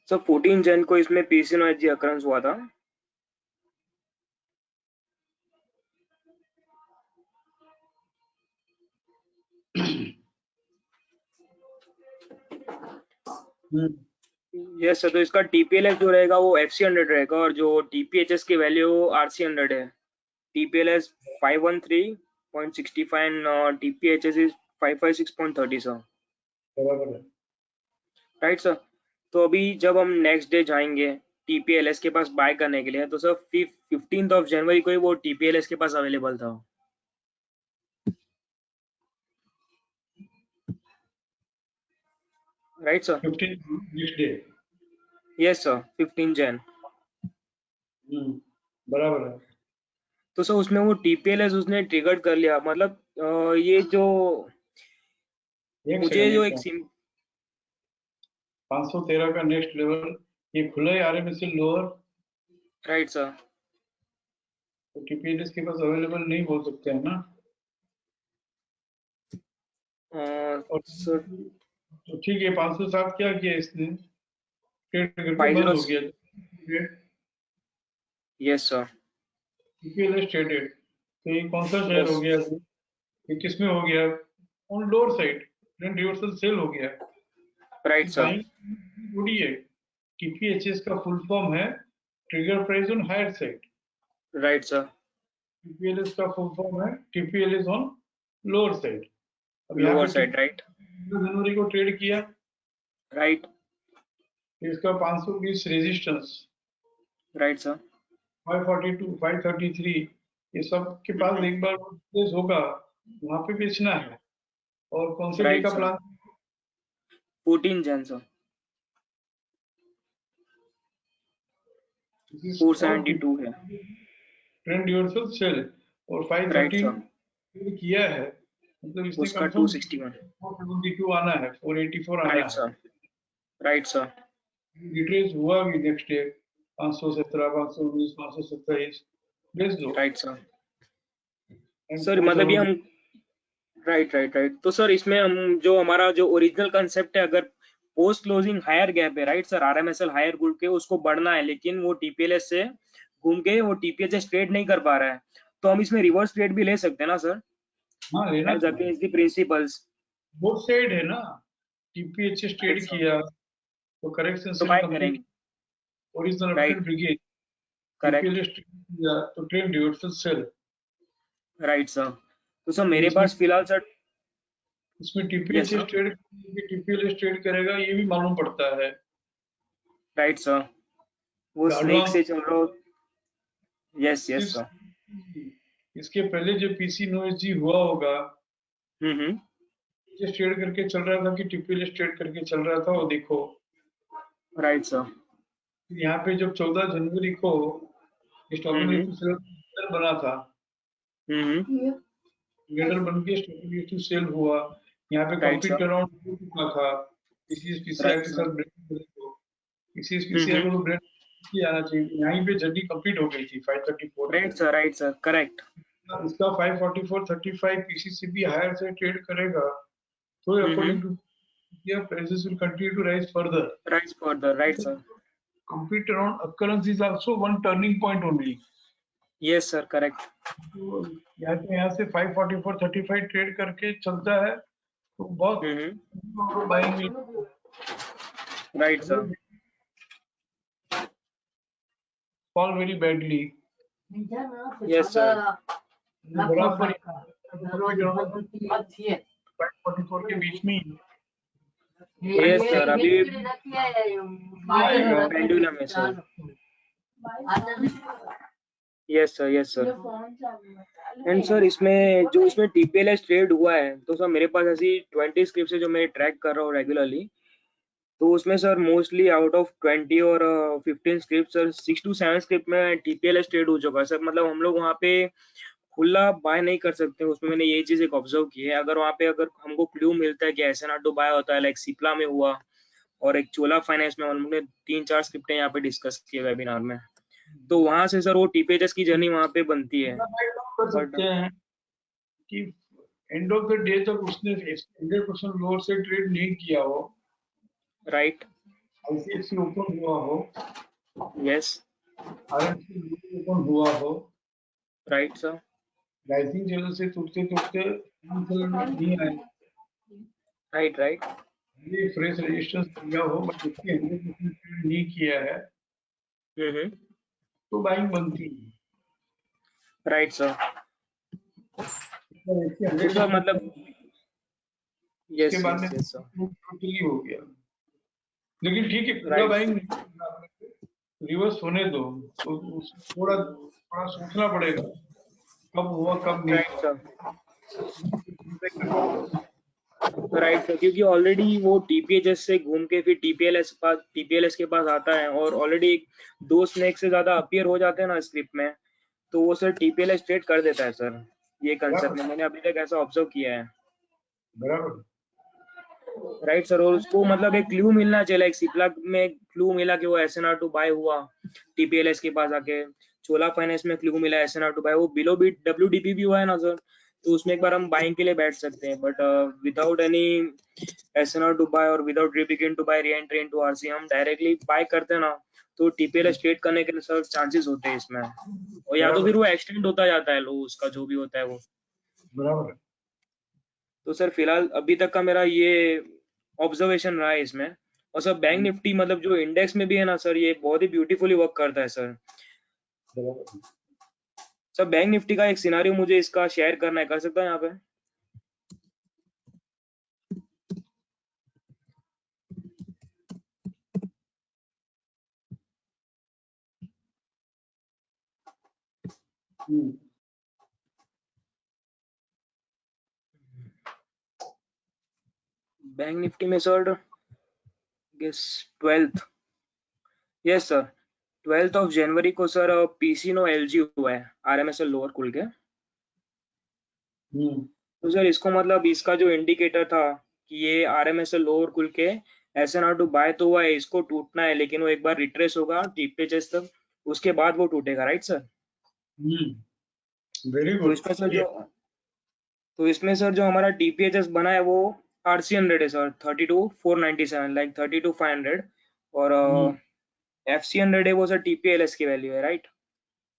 सर 14 जन को इसमें पीसी नॉइजी अकरेंस हुआ था। Yes sir. तो इसका टीपीएलएस जो रहेगा वो FC100 रहेगा और जो टीपीएचएस की वैल्यू RC100 है। टीपीएलएस 513.65 एंड टीपीएचएस इज 556.30 सर। बराबर है। Right sir. तो अभी जब हम नेक्स्ट डे जाएंगे टीपीएलएस के पास बाय करने के लिए, तो सर 15 जनवरी को ही वो टीपीएलएस के पास अवेलेबल था। Right sir. 15 next day. Yes sir 15 जन। बराबर है। तो सर उसमें वो टीपीएलएस उसने ट्रिगर कर लिया, मतलब ये जो मुझे जो एक 513 का नेक्स्ट लेवल, ये खुला है RMSL लोअर। Right sir. तो टीपीएलएस के पास अवेलेबल नहीं बोल सकते हैं ना। और सर तो ठीक है, 507 क्या किया इसने, ट्रेड करके 50 बंद हो गया। Yes sir. टीपीएलएस ट्रेडेड, तो ये कौन सा शेयर हो गया, ये किसमें हो गया, on lower side, trend reversal sell हो गया। Right sir. थोड़ी है, टीपीएचएस का फुल फॉर्म है trigger price on higher side. Right sir. TPLS का फुल फॉर्म है टीपीएलएस ऑन लोअर साइड। अब यहाँ लोअर पे साइड। राइट। जनवरी को ट्रेड किया, राइट। इसका 520 रेजिस्टेंस, राइट सर। 542, 533, ये सब के पास एक बार प्लेस होगा, वहां पे बेचना है। और कौन से डे राइट का सर। प्लान, 14 जन सर। 472 है। ट्रेंड रिवर्सल सेल, और राइट 513 सर। किया है, मतलब इसने उसका कंफर्म 261। 472 आना है, 484 आना राइट है। सर। Right sir. रिट्रेस हुआ भी नेक्स्ट डे 517, 519, 527 बेच दो। Right sir. सर मतलब ये हम राइट राइट राइट। तो सर इसमें हम जो हमारा जो ओरिजिनल कंसेप्ट है, अगर पोस्ट क्लोजिंग हायर गैप है, राइट सर, आरएमएसएल हायर घूम के उसको बढ़ना है, लेकिन वो टीपीएलएस से घूम के वो टीपीएचएस ट्रेड नहीं कर पा रहा है, तो हम इसमें रिवर्स ट्रेड भी ले सकते हैं ना सर, हाँ लेना as against the principles. Both side है ना। TPHS right trade sir. किया तो करेक्शन तो सेल बाय कंप्लीट, करेंगे। Original right. Uptrend begin. Correct. TPLS trade किया तो trend reversal sell. Right sir. तो सर मेरे इसमें पास फिलहाल सर इसमें yes TPHS sir. Trade, TPLS trade करेगा ये भी मालूम पड़ता है। Right sir. वो स्नेक एडवांस से चल रहा हो। Yes yes sir. इसके पहले जो पीसी नोएसजी हुआ होगा, हम्म। जिस ट्रेड करके चल रहा था कि टीपीएलएस ट्रेड करके चल रहा था, वो देखो राइट सर। यहाँ पे जब 14 जनवरी को हम्म। स्टॉक बना था, हम्म। गेटर बन के स्टॉक सेल हुआ, यहाँ पे राइट कंप्लीट सर। अराउंड हो चुका था इसी पीसीआई राइट के सर। साथ ब्रेक को, इसी पीसीआई को ब्रेक किया आना चाहिए, यहीं पे जर्नी कंप्लीट हो गई थी 534 पे। Right sir. Right sir. Correct. इसका 544.35 पीसीसीबी हायर से ट्रेड करेगा, तो according to prices will continue to rise further. Right further. Right sir. Complete around occurrence is also one turning point only. Yes sir. Correct. तो यहाँ से 544.35 ट्रेड करके चलता है तो बहुत बाइंग मिल, right sir. fall very badly. Yes sir. बराबर 544 के बीच में यस सर। अभी पेंडुलम है sir. Yes sir. Yes sir. And sir इसमें जो इसमें टीपीएलएस ट्रेड हुआ है, तो सर मेरे पास ऐसी 20 स्क्रिप्ट है जो मैं ट्रैक कर रहा हूँ रेगुलरली, तो उसमें सर मोस्टली आउट ऑफ 20 और 15 स्क्रिप्ट सर 6 to 7 स्क्रिप्ट में टीपीएलएस ट्रेड हो चुका है सर। मतलब हम लोग वहाँ पे खुला बाय नहीं कर सकते, उसमें मैंने ये चीज एक ऑब्जर्व की है। अगर वहाँ पे अगर हमको क्लू मिलता है कि SNR टू बाय होता है, लाइक सिप्ला में हुआ और एक चोला फाइनेंस में, हमने 3-4 स्क्रिप्टें यहाँ पे डिस्कस किए वेबिनार में, तो वहां से सर वो टीपीएचएस की जर्नी वहां पे बनती है। कर बट सकते हैं कि एंड ऑफ द डे तक उसने 100% लोअर से ट्रेड नहीं किया हो, राइट, आईसीआईसी ओपन हुआ हो, यस, आरएमसी ओपन हुआ हो, राइट सर, राइजिंग चैनल से टूटते टूटते नहीं आए, राइट, राइट, ये फ्रेश रजिस्टर्स दिया हो बट उसकी 100% ट्रेड नहीं किया है, हम्म, तो बाइंग बनती है। Right sir. और इसके तो सर 100% मतलब उसके यस बाद में यस यस सर, टोटली हो गया। लेकिन ठीक है, पूरा राइट, बाइंग रिवर्स होने दो, तो थोड़ा थोड़ा सोचना पड़ेगा कब हुआ कब नहीं राइट हुआ। सर, राइट सर, क्योंकि ऑलरेडी वो टीपीएचएस से घूम के फिर टीपीएलएस के पास आता है, और ऑलरेडी 2 स्नैक से ज्यादा अपीयर हो जाते हैं ना स्क्रिप्ट में, तो वो सर टीपीएलएस ट्रेड कर देता है सर। ये कंसेप्ट में मैंने अभी तक ऐसा ऑब्जर्व किया है। बराबर। राइट सर, और उसको मतलब एक क्लू मिलना चाहिए, लाइक सिप्ला में क्लू मिला कि वो SNR टू बाय हुआ टीपीएलएस के पास आके, चोला फाइनेंस में क्लू मिला SNR टू बाय, वो बिलो बिट WDP भी हुआ है ना सर, तो उसमें एक बार हम बाइंग के लिए बैठ सकते हैं। But without any SNR to buy और without rebegin to buy re entry into RC, हम डायरेक्टली बाय करते हैं ना, तो टीपीएलएस ट्रेड करने के लिए सर चांसेस होते हैं इसमें, और या तो फिर वो एक्सटेंड होता जाता है लो उसका जो भी होता है वो। बराबर। तो सर फिलहाल अभी तक का मेरा ये ऑब्जर्वेशन रहा है इसमें। और सर बैंक निफ्टी मतलब जो इंडेक्स में भी है ना सर, ये बहुत ही ब्यूटीफुली वर्क करता है सर। बराबर। सर बैंक निफ्टी का एक सिनारियो मुझे इसका शेयर करना है, कर सकता है यहाँ पे? बैंक निफ्टी में sir guess 12th, yes sir, 12th of जनवरी को सर पीसी नो एलजी हुआ है RMSL लोअर खुल के। तो सर इसको मतलब इसका जो इंडिकेटर था कि ये RMSL लोअर खुल के SNR टू बाय तो हुआ है, इसको टूटना है, लेकिन वो एक बार रिट्रेस होगा टीपीएचएस तक, उसके बाद वो टूटेगा, राइट सर? वेरी तो गुड। इसमें सर तो इसमें सर जो हमारा टीपीएचएस बना है वो RC100 है सर, 32,497, लाइक 32,500, और FC100 है वो सर TPLS की वैल्यू है, राइट?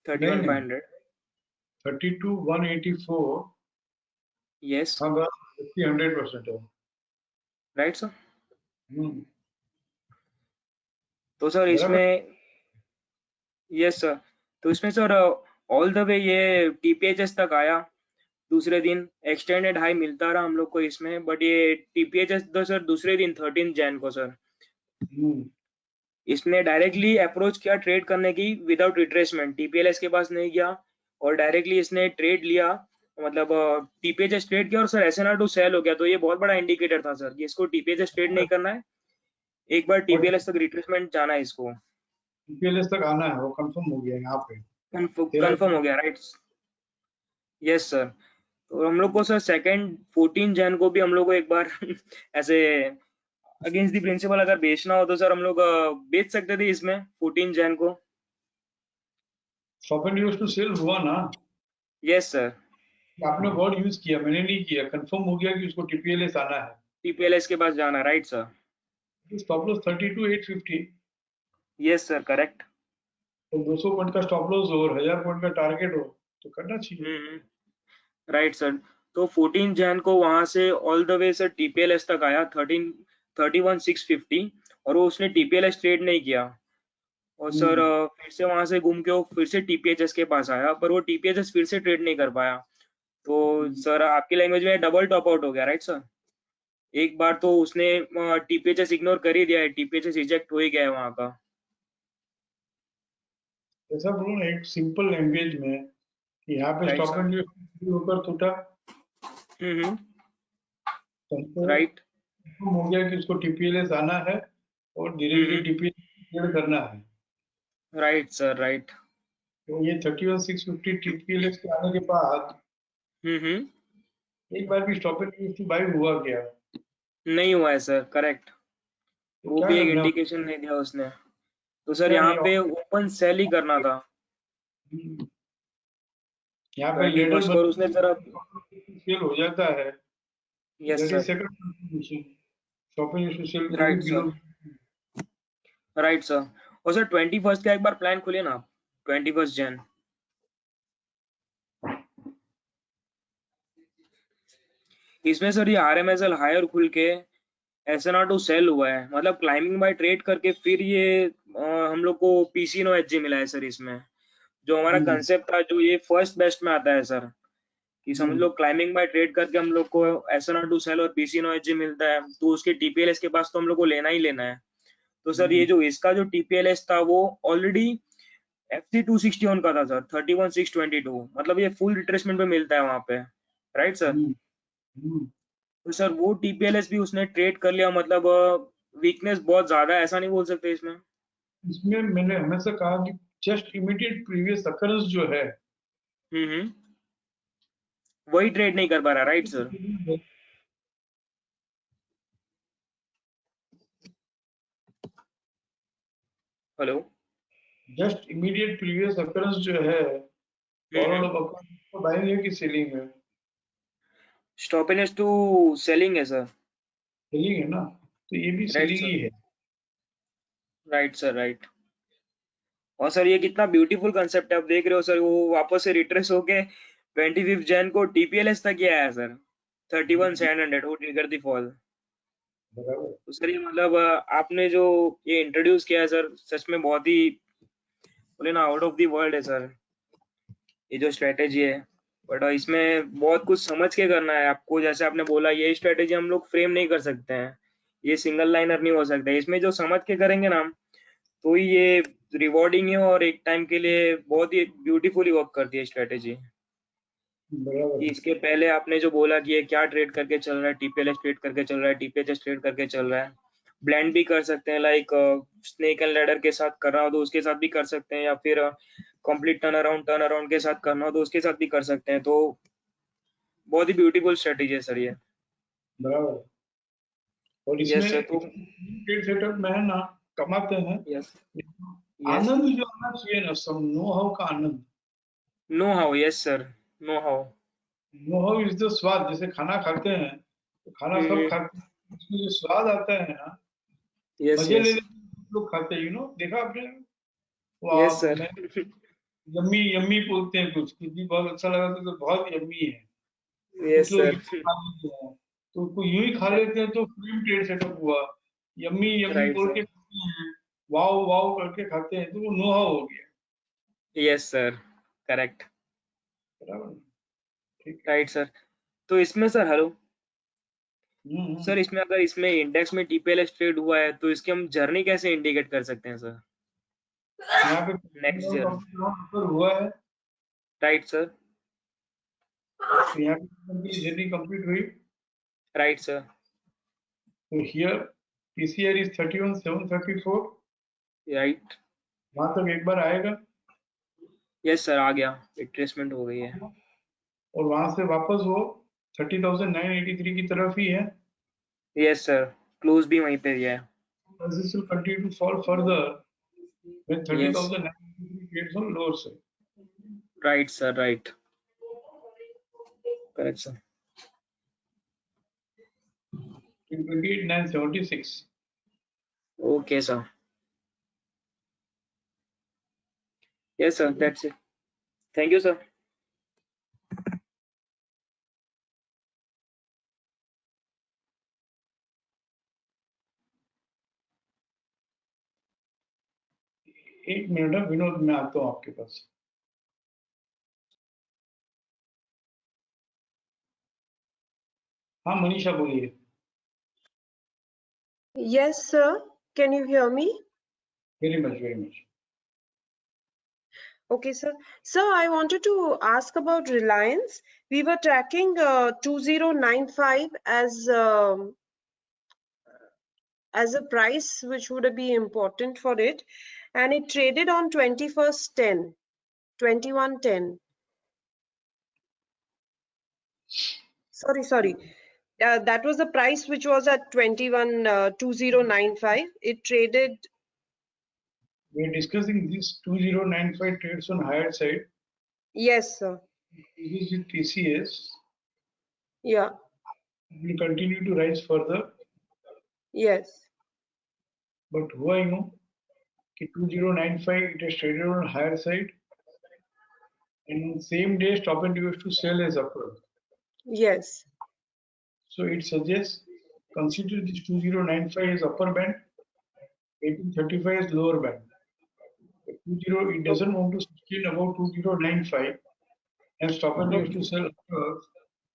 नहीं नहीं, 31,500, 32,184 यस, हाँ बस 100% है। Right sir. हम्म, तो सर बराबर। इसमें यस सर, तो इसमें सर ऑल द वे ये टीपीएचएस तक आया, दूसरे दिन एक्सटेंडेड हाई मिलता रहा हम लोग को इसमें, बट ये टीपीएचएस तो सर दूसरे दिन 13 जैन को सर इसने डायरेक्टली अप्रोच किया ट्रेड करने की विदाउट रिट्रेसमेंट, टीपीएलएस के पास नहीं गया और डायरेक्टली इसने ट्रेड लिया, मतलब टीपीएचएस ट्रेड किया और सर SNR टू सेल हो गया। तो ये बहुत बड़ा इंडिकेटर था सर कि इसको टीपीएचएस ट्रेड नहीं करना है, एक बार और टीपीएलएस तक रिट्रेसमेंट जाना है इसको। टीपीएलएस तक आना है, वो कंफर्म हो गया यहाँ पे। कंफर्म हो गया, राइट? Yes sir. तो हम लोग को सर सेकंड 14 जैन को भी हम लोग को एक बार ऐसे अगेंस्ट द प्रिंसिपल अगर बेचना हो तो सर हम लोग बेच सकते थे इसमें 14 जैन को। Shop and use to sell हुआ ना, यस सर, आपने वर्ड यूज किया, मैंने नहीं किया, कंफर्म हो गया कि उसको टीपीएलएस आना है। टीपीएलएस के पास जाना, right sir? Stop loss 32,850, yes sir, correct. तो 200 पॉइंट का स्टॉप लॉस हो और 1000 पॉइंट का टारगेट हो तो करना चाहिए। Right sir. तो 14 जैन को वहां से ऑल द वे सर टीपीएलएस तक आया 31,650, और वो उसने टीपीएलएस ट्रेड नहीं किया, और सर फिर से वहां से घूम के वो फिर से टीपीएचएस के पास आया, पर वो टीपीएचएस फिर से ट्रेड नहीं कर पाया। तो सर आपकी लैंग्वेज में डबल टॉप आउट हो गया, राइट सर? एक बार तो उसने टीपीएचएस इग्नोर कर ही दिया है, टीपीएचएस रिजेक्ट हो ही गया है वहां का। ऐसा बोलो ना एक सिंपल लैंग्वेज में कि यहाँ पे right stop sir. And use होकर टूटा, तो हमको राइट। confirm हो गया कि उसको टीपीएलएस आना है और डायरेक्टली टीपीएलएस ट्रेड करना है। Right sir, right. तो ये 31,650 TPLS के आने के बाद एक बार भी स्टॉप एंड बाय हुआ क्या? नहीं हुआ है सर, करेक्ट। तो वो क्या भी एक करना है? इंडिकेशन नहीं दिया उसने। तो सर क्या यहाँ नहीं, पे ओपन सेल ही करना था। यहाँ पे 21 लेडर पर उसने तरफ। सेल हो जाता है, yes that is sir, second confirmation. Shopping to sell right below. Sir, right sir. और सर 21 का एक बार प्लान खोलिए ना, 21 जन। इसमें सर ये RMSL हायर खुल के SNR2 सेल हुआ है, मतलब क्लाइंबिंग बाय ट्रेड करके फिर ये हम लोग को PC नो HG मिला है सर। इसमें जो हमारा कंसेप्ट था, जो ये फर्स्ट बेस्ट में आता है सर, कि समझ लो क्लाइंबिंग बाय ट्रेड करके हम लोग को SNR2 सेल और PC नो HG मिलता है, तो उसके TPLS के पास तो हम लोग को लेना ही लेना है। तो सर ये जो इसका जो TPLS था वो ऑलरेडी FC261 का था सर, 31,622, मतलब ये फुल रिट्रेसमेंट पे मिलता है वहां पे, राइट सर। तो सर वो TPLS भी उसने ट्रेड कर लिया, मतलब वीकनेस बहुत ज्यादा है, ऐसा नहीं बोल सकते इसमें। इसमें मैंने हमेशा कहा कि जस्ट इमीडिएट प्रीवियस अकरेंस जो है, वही ट्रेड नहीं कर पा रहा, right sir. Hello. Just immediate previous occurrence जो है, फॉरवर्ड ऑफ अकरेंस तो बाइंग है कि सेलिंग है? स्टॉप एंड टू सेलिंग है सर। सेलिंग है ना, तो ये भी राइट सेलिंग सर, ही है। Right sir, right. और सर ये कितना ब्यूटीफुल कंसेप्ट है, आप देख रहे हो सर, वो वापस से रिट्रेस होके 25 जैन को TPLS तक ही आया सर, 31,700 वो ट्रिगर दी फॉल। बराबर। तो सर ये मतलब आपने जो ये इंट्रोड्यूस किया है सर, सच में बहुत ही बोले ना आउट ऑफ दी वर्ल्ड है सर, ये जो स्ट्रेटेजी है। बट इसमें बहुत कुछ समझ के करना है आपको, जैसे आपने बोला ये स्ट्रेटेजी हम लोग फ्रेम नहीं कर सकते हैं, ये सिंगल लाइनर नहीं हो सकता, इसमें जो समझ के करेंगे ना हम, तो ही ये रिवॉर्डिंग है और एक टाइम के लिए बहुत ही ब्यूटीफुली वर्क करती है स्ट्रेटेजी। बराबर। इसके पहले आपने जो बोला कि ये क्या ट्रेड करके चल रहा है, TPLS ट्रेड करके चल रहा है, TPHS ट्रेड करके चल रहा है, ब्लेंड भी कर सकते हैं, लाइक स्नेक एंड लैडर के साथ करना हो तो उसके साथ भी कर सकते हैं, या फिर कंप्लीट टर्न अराउंड के साथ करना हो तो उसके साथ भी कर सकते हैं। तो बहुत ही ब्यूटीफुल स्ट्रेटेजी है सर ये। बराबर। और इसमें यस सर। तो ट्रेड सेटअप में है ना, कमाते हैं। यस, यस, आनंद जो आना चाहिए ना, सब नो हाउ का आनंद। Know how, yes sir, know how. Know how is the स्वाद। जैसे खाना खाते हैं तो खाना सब खाते हैं, उसमें जो स्वाद आता है ना, यस, मजे ले यस, लेते हैं लोग खाते हैं, देखा आपने? यस वाह, सर, मैं यम्मी यम्मी बोलते हैं, कुछ भी बहुत अच्छा लगा तो बहुत यम्मी है। कुछ यस लोग सर, यूं ही खा लेते हैं, तो उसको यूं ही खा लेते हैं, तो फ्रेम ट्रेड सेटअप हुआ। यम्मी यम्मी राइट बोल सर, के खाते हैं, वाव वाव करके खाते हैं, तो वो नो हाउ हो गया। यस सर, करेक्ट, बराबर। ठीक है। Right sir. तो इसमें सर, हेलो हम्म। सर, इसमें अगर इसमें इंडेक्स में TPLS ट्रेड हुआ है तो इसकी हम जर्नी कैसे इंडिकेट कर सकते हैं सर, यहाँ पे नेक्स्ट जर्नी? ऊपर हुआ है, राइट सर, तो यहाँ पे जर्नी कंप्लीट हुई। राइट सर, तो हियर PCR इज 31,734। राइट, वहां तक एक बार आएगा यस सर, आ गया, रिट्रेसमेंट हो गई है। और वहां से वापस वो 30,983 की तरफ ही है। यस सर, क्लोज भी वहीं पे दिया है। This will continue to fall further when yes, 30,983 trades on lower side. Right sir, right, correct sir. In 28,976. Okay sir, yes sir, that's it, thank you sir. एक मिनट है विनोद, मैं आता हूँ आपके पास। हाँ मनीषा बोलिए। Yes, sir. Can you hear me? Very much very much. Okay, sir. Sir, I wanted to ask about Reliance. We were tracking 2095 as a price which would be important for it, and it traded on 21st 10. 2110. Sorry. That was the price which was at 2095. It traded. We are discussing this 2095 trades on higher side. Yes, sir. This is with TCS. Yeah. It will continue to rise further. Yes. But who I know, 2095 it has traded on higher side. And same day stop and used to sell as upward. Yes. So it suggests consider this 2095 as upper band, 1835 as lower band. It doesn't want to sustain above 2095 and stop and used to sell upwards.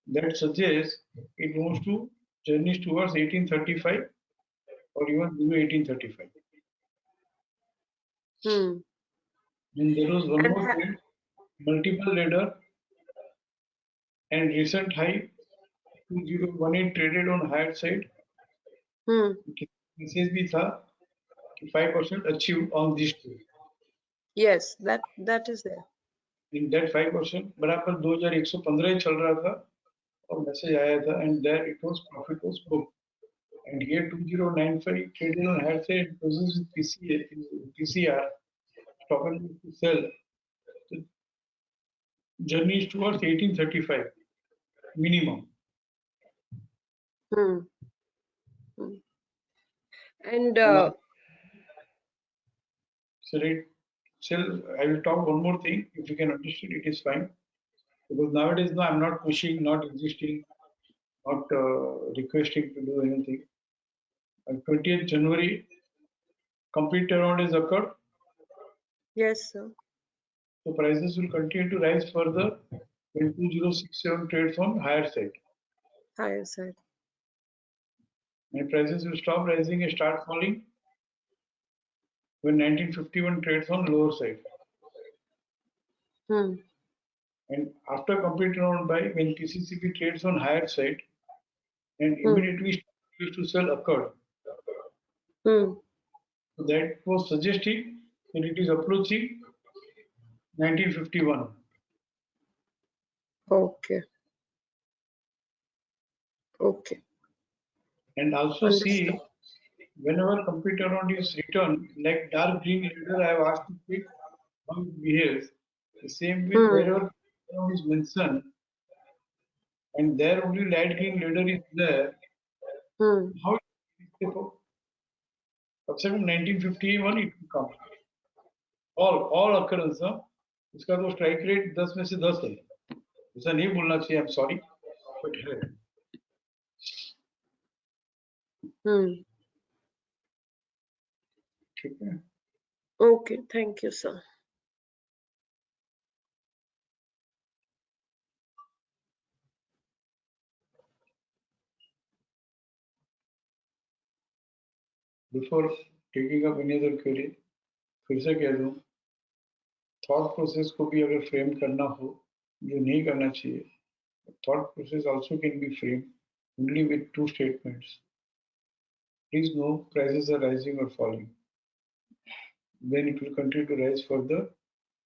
That suggests it wants to journey towards 1835 or even below 1835. Hmm. Then there was one And more trend, multiple ladder and recent high 2018 traded on higher side. Message भी था कि 5% achieved on this trade. yes, that is there. In that 5% बराबर 2115 ही चल रहा था और मैसेज आया था and there it was profit was booked. And here 2095 traded on higher side closes with PCR stop and to sell. So journey is towards 1835 minimum. Hmm. And So I will talk one more thing. If you can understand, it is fine. Because nowadays, no, I'm not pushing, not insisting, not requesting to do anything. On 20th January, complete turnaround has occurred. yes, sir. So prices will continue to rise further when 2067 trades on higher side. Higher side. And prices will stop rising and start falling when 1951 trades on lower side. Hmm. And after complete turnaround buy, when PCCP trades on higher side, and immediately used to sell occurred. Hmm. So that was suggesting that it is approaching 1951. Okay. Okay. And also Understood. see, whenever computer round is written, like dark green leader, I have asked to pick how it behaves. The same with wherever round is mentioned, and there only light green leader is there. How it is subsequent 1951 it will come. All occurrence, इसका तो strike rate 10 में से 10 है. ऐसा नहीं बोलना चाहिए, I'm sorry, but है. ठीक है. Okay, thank you, sir. Before taking up any other query, फिर से कह दूं, thought process को भी अगर frame करना हो, जो नहीं करना चाहिए, thought process also can be framed only with two statements. Please know prices are rising or falling. When it will continue to rise further,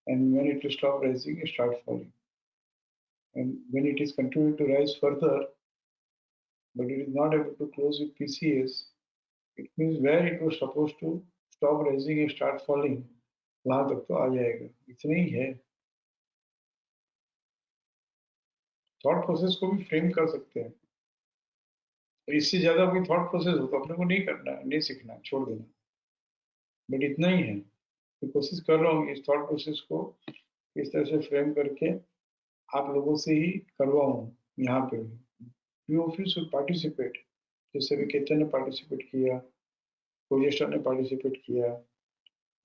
and when it will stop rising and start falling. And when it is continuing to rise further, but it is not able to close with PCS, it means where it was supposed to stop rising and start falling, वहां तक तो आ जाएगा. इतना ही है. थॉट प्रोसेस को भी फ्रेम कर सकते हैं. इससे ज्यादा कोई थॉट प्रोसेस हो तो अपने को नहीं करना है, नहीं सीखना, छोड़ देना. बट इतना ही है. मैं कोशिश कर रहा हूँ इस थॉट प्रोसेस को इस तरह से फ्रेम करके आप लोगों से ही करवाऊं यहाँ पे. You of you should participate. जैसे भी केतन ने पार्टिसिपेट किया, कोजेस्टर ने पार्टिसिपेट किया,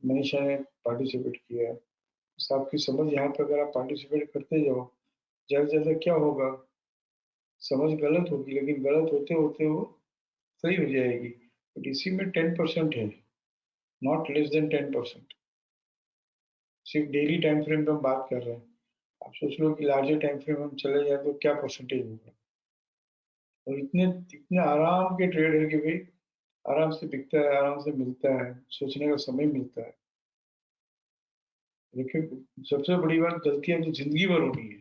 मनीषा ने पार्टिसिपेट किया. तो आपकी समझ यहाँ पे अगर आप पार्टिसिपेट करते जाओ, ज्यादा से ज्यादा क्या होगा, समझ गलत होगी, लेकिन गलत होते होते वो सही हो जाएगी. बट इसी में 10% है, नॉट लेस देन 10%. सिर्फ डेली टाइम फ्रेम पे हम बात कर रहे हैं. आप सोच लो कि लार्जर टाइम फ्रेम हम चले जाए तो क्या परसेंटेज होगा. और इतने आराम के ट्रेड है कि भाई आराम से बिकता है, आराम से मिलता है, सोचने का समय मिलता है. देखिए, सबसे बड़ी बात, गलतियां तो जिंदगी भर होनी है,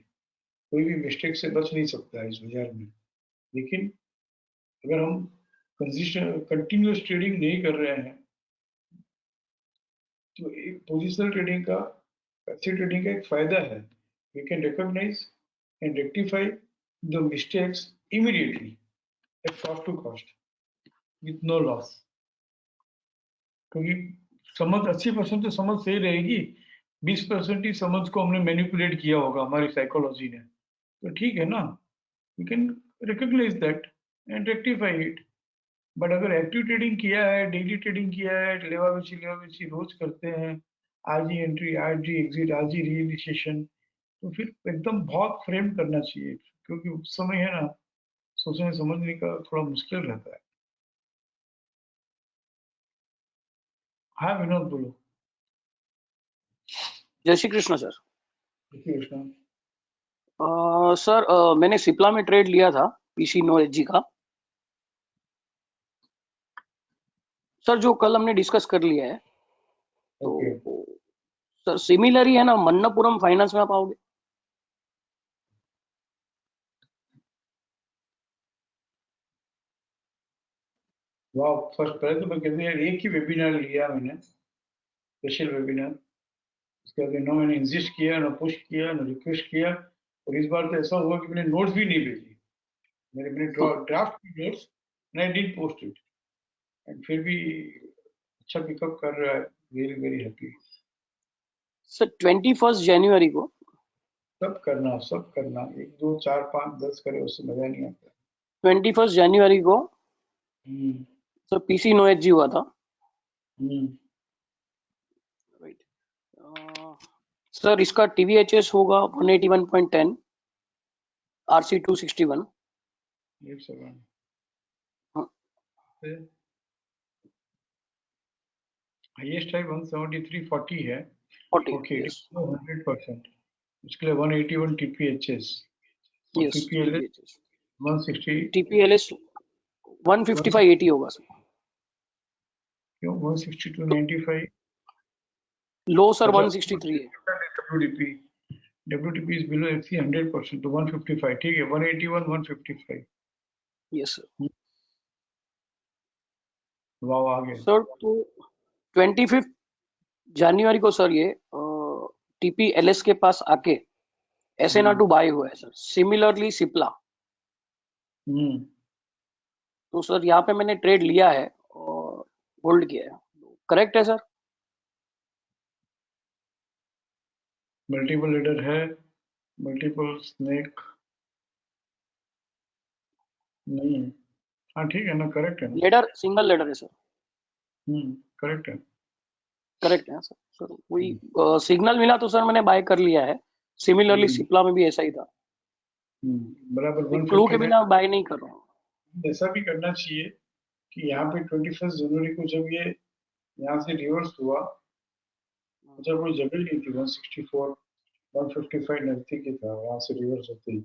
कोई भी मिस्टेक से बच नहीं सकता है इस बाजार में। लेकिन अगर हम कंटिन्यूस ट्रेडिंग नहीं कर रहे हैं, तो एक पोजिशनल ट्रेडिंग का, पैसिव ट्रेडिंग का एक फायदा है, we can recognise and rectify the mistakes immediately at cost to cost with no loss. क्योंकि समझ 80% तो समझ सही रहेगी, 20% ही समझ को हमने मैनिपुलेट किया होगा हमारी साइकोलॉजी ने, तो ठीक है ना, we can recognise that and rectify it. But अगर एक्टिव ट्रेडिंग किया है, डेली ट्रेडिंग किया है, लेवा बेची रोज करते हैं, आज ही एंट्री, आज ही एग्जिट, आज ही रीइनिशिएशन, तो फिर एकदम बहुत फ्रेम करना चाहिए, क्योंकि उस समय है ना, सोचने समझने का थोड़ा मुश्किल रहता है। हाँ विनोद बोलो। जय श्री कृष्ण सर। देखिए कृष्णा, सर मैंने सिप्ला में ट्रेड लिया था पीसी नो एच जी का। सर जो कल हमने डिस्कस कर लिया है, ओके, तो सर सिमिलर ही है ना मन्नपुरम फाइनेंस में आप आओगे? वाह, फर्स्ट पहले तो मैं कहते हैं एक ही वेबिनार लिया मैंने, स्पेशल वेबिनार। उसके बाद ना मैंने इंसिस्ट किया, ना पुश किया, ना रिक्वेस्ट किया, और इस बार तो ऐसा हुआ कि मैंने नोट्स भी नहीं भेजी, मैंने draft notes and I did post it, and फिर भी अच्छा पिकअप कर रहा है, वेरी वेरी हैप्पी। सर 21 जनवरी को, सब करना, सब करना, 1 2 4 5 10 करे, उससे मजा नहीं आता। 21 जनवरी को हम्म, सर पीसी नो एच जी हुआ था। हम्म, सर इसका टीवीएचएस होगा 181.10, आरसी 261। एक सेकंड, हाँ, हाईएस्ट है 173.40 है। 40, ओके, यस 100%। उसके लिए 181 टीपीएचएस और यस टीपीएलएस टीपीएचएस 160, टीपीएलएस 155.80 होगा सर। क्यों 162.95? लो सर अच्छा, 163 है। WDP, WDP is below FC 100%, तो 155 ठीक है, 181 155। Yes sir. वाह, आ गया। सर तो 25 जनवरी को सर ये टीपीएलएस के पास आके एसएनआर टू बाय हुआ है सर। सिमिलरली सिप्ला, हम्म, तो सर यहाँ पे मैंने ट्रेड लिया है और होल्ड किया है, करेक्ट है सर? मल्टीपल लीडर है, मल्टीपल स्नेक नहीं है। हाँ ठीक है ना, करेक्ट है ना। लेडर सिंगल लेडर है सर, करेक्ट है। करेक्ट है सर। सर वही सिग्नल मिला तो सर मैंने बाय कर लिया है। सिमिलरली सिप्ला में भी ऐसा ही था, बराबर क्लू के 159। बिना बाय नहीं कर रहा हूँ। ऐसा भी करना चाहिए कि यहाँ पे 21 जनवरी को जब ये यहाँ से रिवर्स हुआ, जब कोई जगह नहीं थी, 164 155 नजदीक ही था, वहां से रिवर्स होते ही।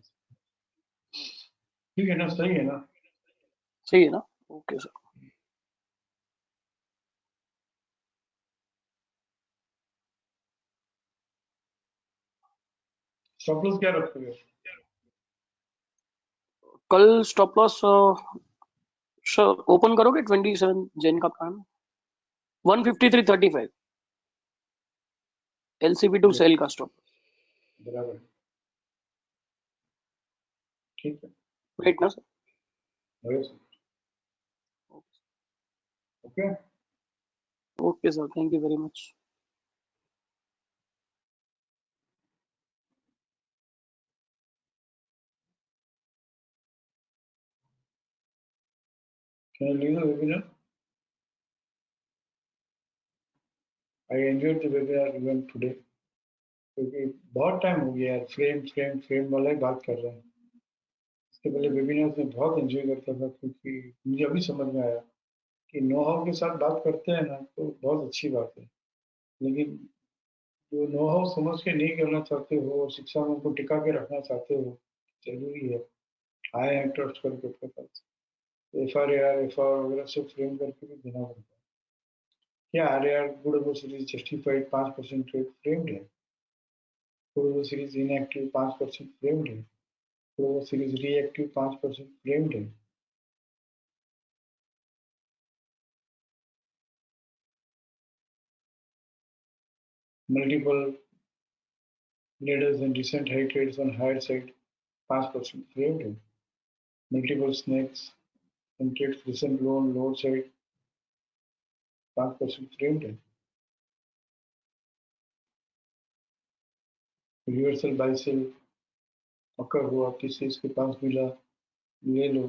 ठीक है ना, सही है ना। सही है ना? Okay sir. स्टॉप लॉस क्या रखोगे? कल स्टॉप लॉस सर ओपन करोगे 27 जैन का प्लान 153.35 एलसीबी टू सेल का स्टॉप। बराबर, ठीक है। राइट ना sir? Okay, okay sir, thank you very much. can I leave the webinar? I enjoyed the webinar even today, क्योंकि बहुत टाइम हो गया यार, फ्रेम वाला ही बात कर रहे हैं। इसके पहले वेबिनार में बहुत एंजॉय करता था, क्योंकि मुझे अभी समझ में आया कि नो हाउ के साथ बात करते हैं ना, तो बहुत अच्छी बात है। लेकिन जो नो हाउ समझ के नहीं करना चाहते हो और शिक्षा में उनको टिका के रखना चाहते हो, जरूरी है आए हैं ट्रस्ट करके अपने पास, FR AR FR वगैरह सब फ्रेम करके भी देना पड़ता है। क्या RAR गुड अबो सीरीज जस्टिफाइड 5% ट्रेड फ्रेम्ड है, गुड अबो सीरीज इनएक्टिव 5% फ्रेम्ड है, गुड अबो सीरीज रीएक्टिव 5% फ्रेम्ड है। Multiple leaders and recent high trades on higher side 5% framed है। Multiple snakes and trades recent low on lower side 5% framed है। Reversal buy sell occur हुआ, किसी इसके पास मिला ले लो,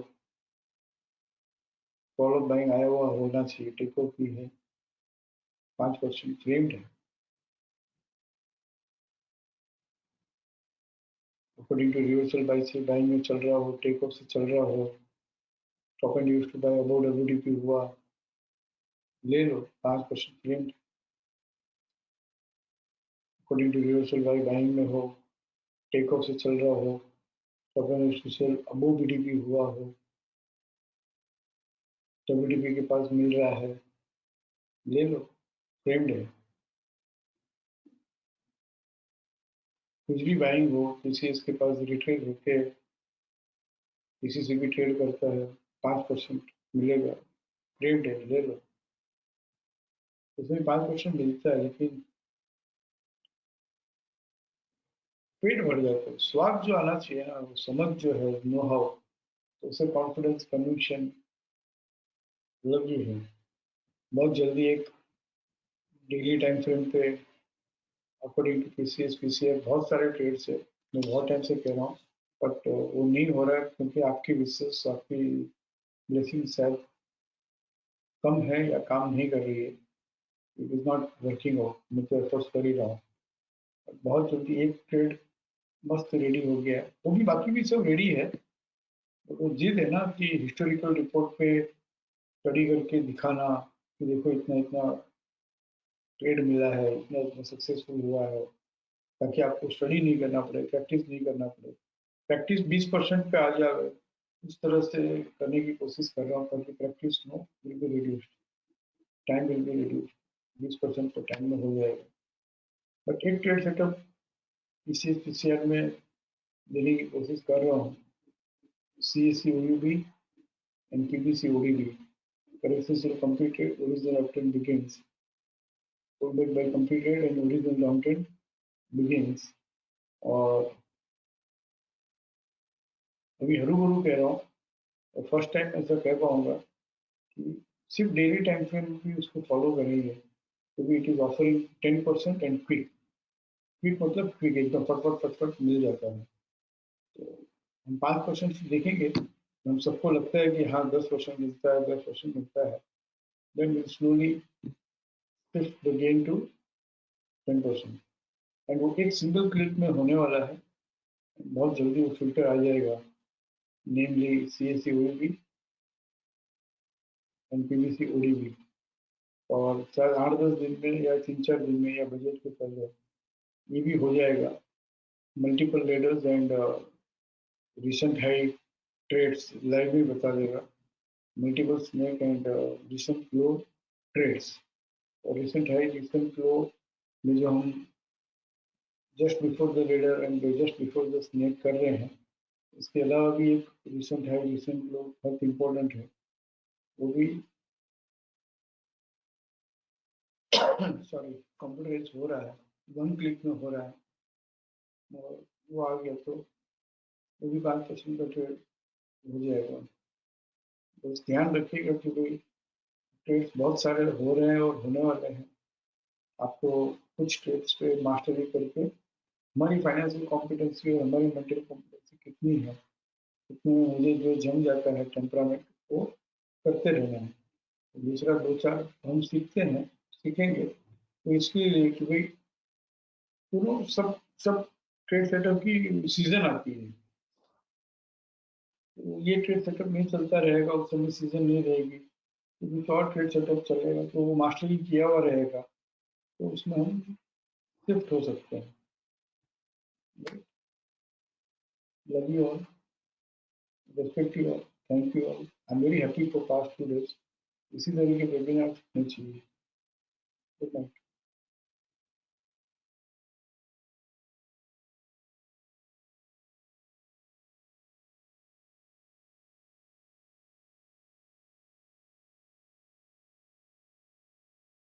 फॉलो बाइंग आया हुआ होना चाहिए, टेक ऑफ भी है, 5% फ्रेम्ड है। अकॉर्डिंग टू रिवर्सल बाय से बाइंग में चल रहा हो, टेक ऑफ से चल रहा हो, top and use to buy about WDP हुआ, ले लो, 5% framed. According to reversal buy buying में हो, टेक ऑफ से चल रहा हो, top and use to sell about BDP हुआ हो, WDP के पास मिल रहा है, ले लो, फ्रेम्ड है। कुछ भी बाइंग हो, किसी इसके पास रिट्रेस होके किसी से भी ट्रेड करता है, 5% मिलेगा, फ्रेम्ड है, ले लो। उसमें 5% मिलता है, लेकिन पेट भर जाता है। स्वाद जो आना चाहिए ना, वो समझ जो है, नो हाउ, तो उसे कॉन्फिडेंस कन्विक्शन लगी है। बहुत जल्दी एक डेली टाइम फ्रेम पे अकॉर्डिंग टू PCS PCF बहुत सारे ट्रेड्स है, मैं बहुत टाइम से कह रहा हूँ, बट वो नहीं हो रहा है क्योंकि आपकी विशेष, आपकी ब्लेसिंग शायद कम है या काम नहीं कर रही है। It is not working out, मैं तो एफर्ट्स कर ही रहा हूँ। बहुत जल्दी एक ट्रेड मस्त रेडी हो गया है, वो भी बाकी भी सब रेडी है। तो वो जिद है ना कि हिस्टोरिकल रिपोर्ट पे स्टडी करके दिखाना कि देखो इतना इतना ट्रेड मिला है, इतना इतना सक्सेसफुल हुआ है, ताकि आपको स्टडी नहीं करना पड़े, प्रैक्टिस नहीं करना पड़े। प्रैक्टिस 20% पे आ जाए, उस तरह से करने की कोशिश कर रहा हूँ ताकि practice no will be reduced, time will be reduced, 20% तो टाइम में हो जाएगा। बट एक ट्रेड सेटअप PCS PCR में देने की कोशिश कर रहा हूँ। CSE OUB and PBC ODB corrections are completed, original uptrend begins. Pullback by completed and original downtrend begins. और अभी हरू भरू कह रहा हूँ, और फर्स्ट टाइम ऐसा कह पाऊंगा कि सिर्फ डेली टाइम फ्रेम भी उसको फॉलो करेंगे, क्योंकि it is offering 10% and quick. Quick मतलब क्विक, एकदम फटफट फटफट मिल जाता है। तो हम 5% देखेंगे, हम सबको लगता है कि हाँ 10% मिलता है, 10% मिलता है, then will slowly shift the gain to 10%। And वो एक सिंगल क्लिक में होने वाला है, बहुत जल्दी वो फिल्टर आ जाएगा, नेमली CSE OUB and PBC ODB। और शायद 8-10 दिन में या 3-4 दिन में या बजट के पहले ये भी हो जाएगा। Multiple ladders and recent high trades live में बता देगा, multiple snack and recent low trades. और रिसेंट हाई रिसेंट लो में जो हम just before the ladder and just before the snack कर रहे हैं, इसके अलावा भी एक रिसेंट हाई रिसेंट लो बहुत इंपॉर्टेंट है, वो भी सॉरी कंप्यूटराइज हो रहा है, 1 क्लिक में हो रहा है, और वो आ गया तो वो भी 5% का ट्रेड हो जाएगा। तो ध्यान रखिएगा कि भाई ट्रेड्स बहुत सारे हो रहे हैं और होने वाले हैं। आपको कुछ ट्रेड्स पे मास्टरी करके हमारी फाइनेंशियल कॉम्पिटेंसी और हमारी मेंटल कॉम्पिटेंसी कितनी है, कितने में मुझे जो जम जाता है टेम्परामेंट, वो करते रहना है। दूसरा 2-4 हम सीखते हैं, सीखेंगे, तो इसके लिए कि भाई सब सब ट्रेड सेटअप की सीजन आती है। तो ये ट्रेड सेटअप नहीं चलता रहेगा, उस समय सीजन नहीं रहेगी, तो कुछ और ट्रेड सेटअप चलेगा, तो वो मास्टरी किया हुआ रहेगा, तो उसमें हम शिफ्ट हो सकते हैं। Love you all, respect you all, thank you all, I am very happy for past 2 days। इसी तरह के वेबिनार होने चाहिए। Good night.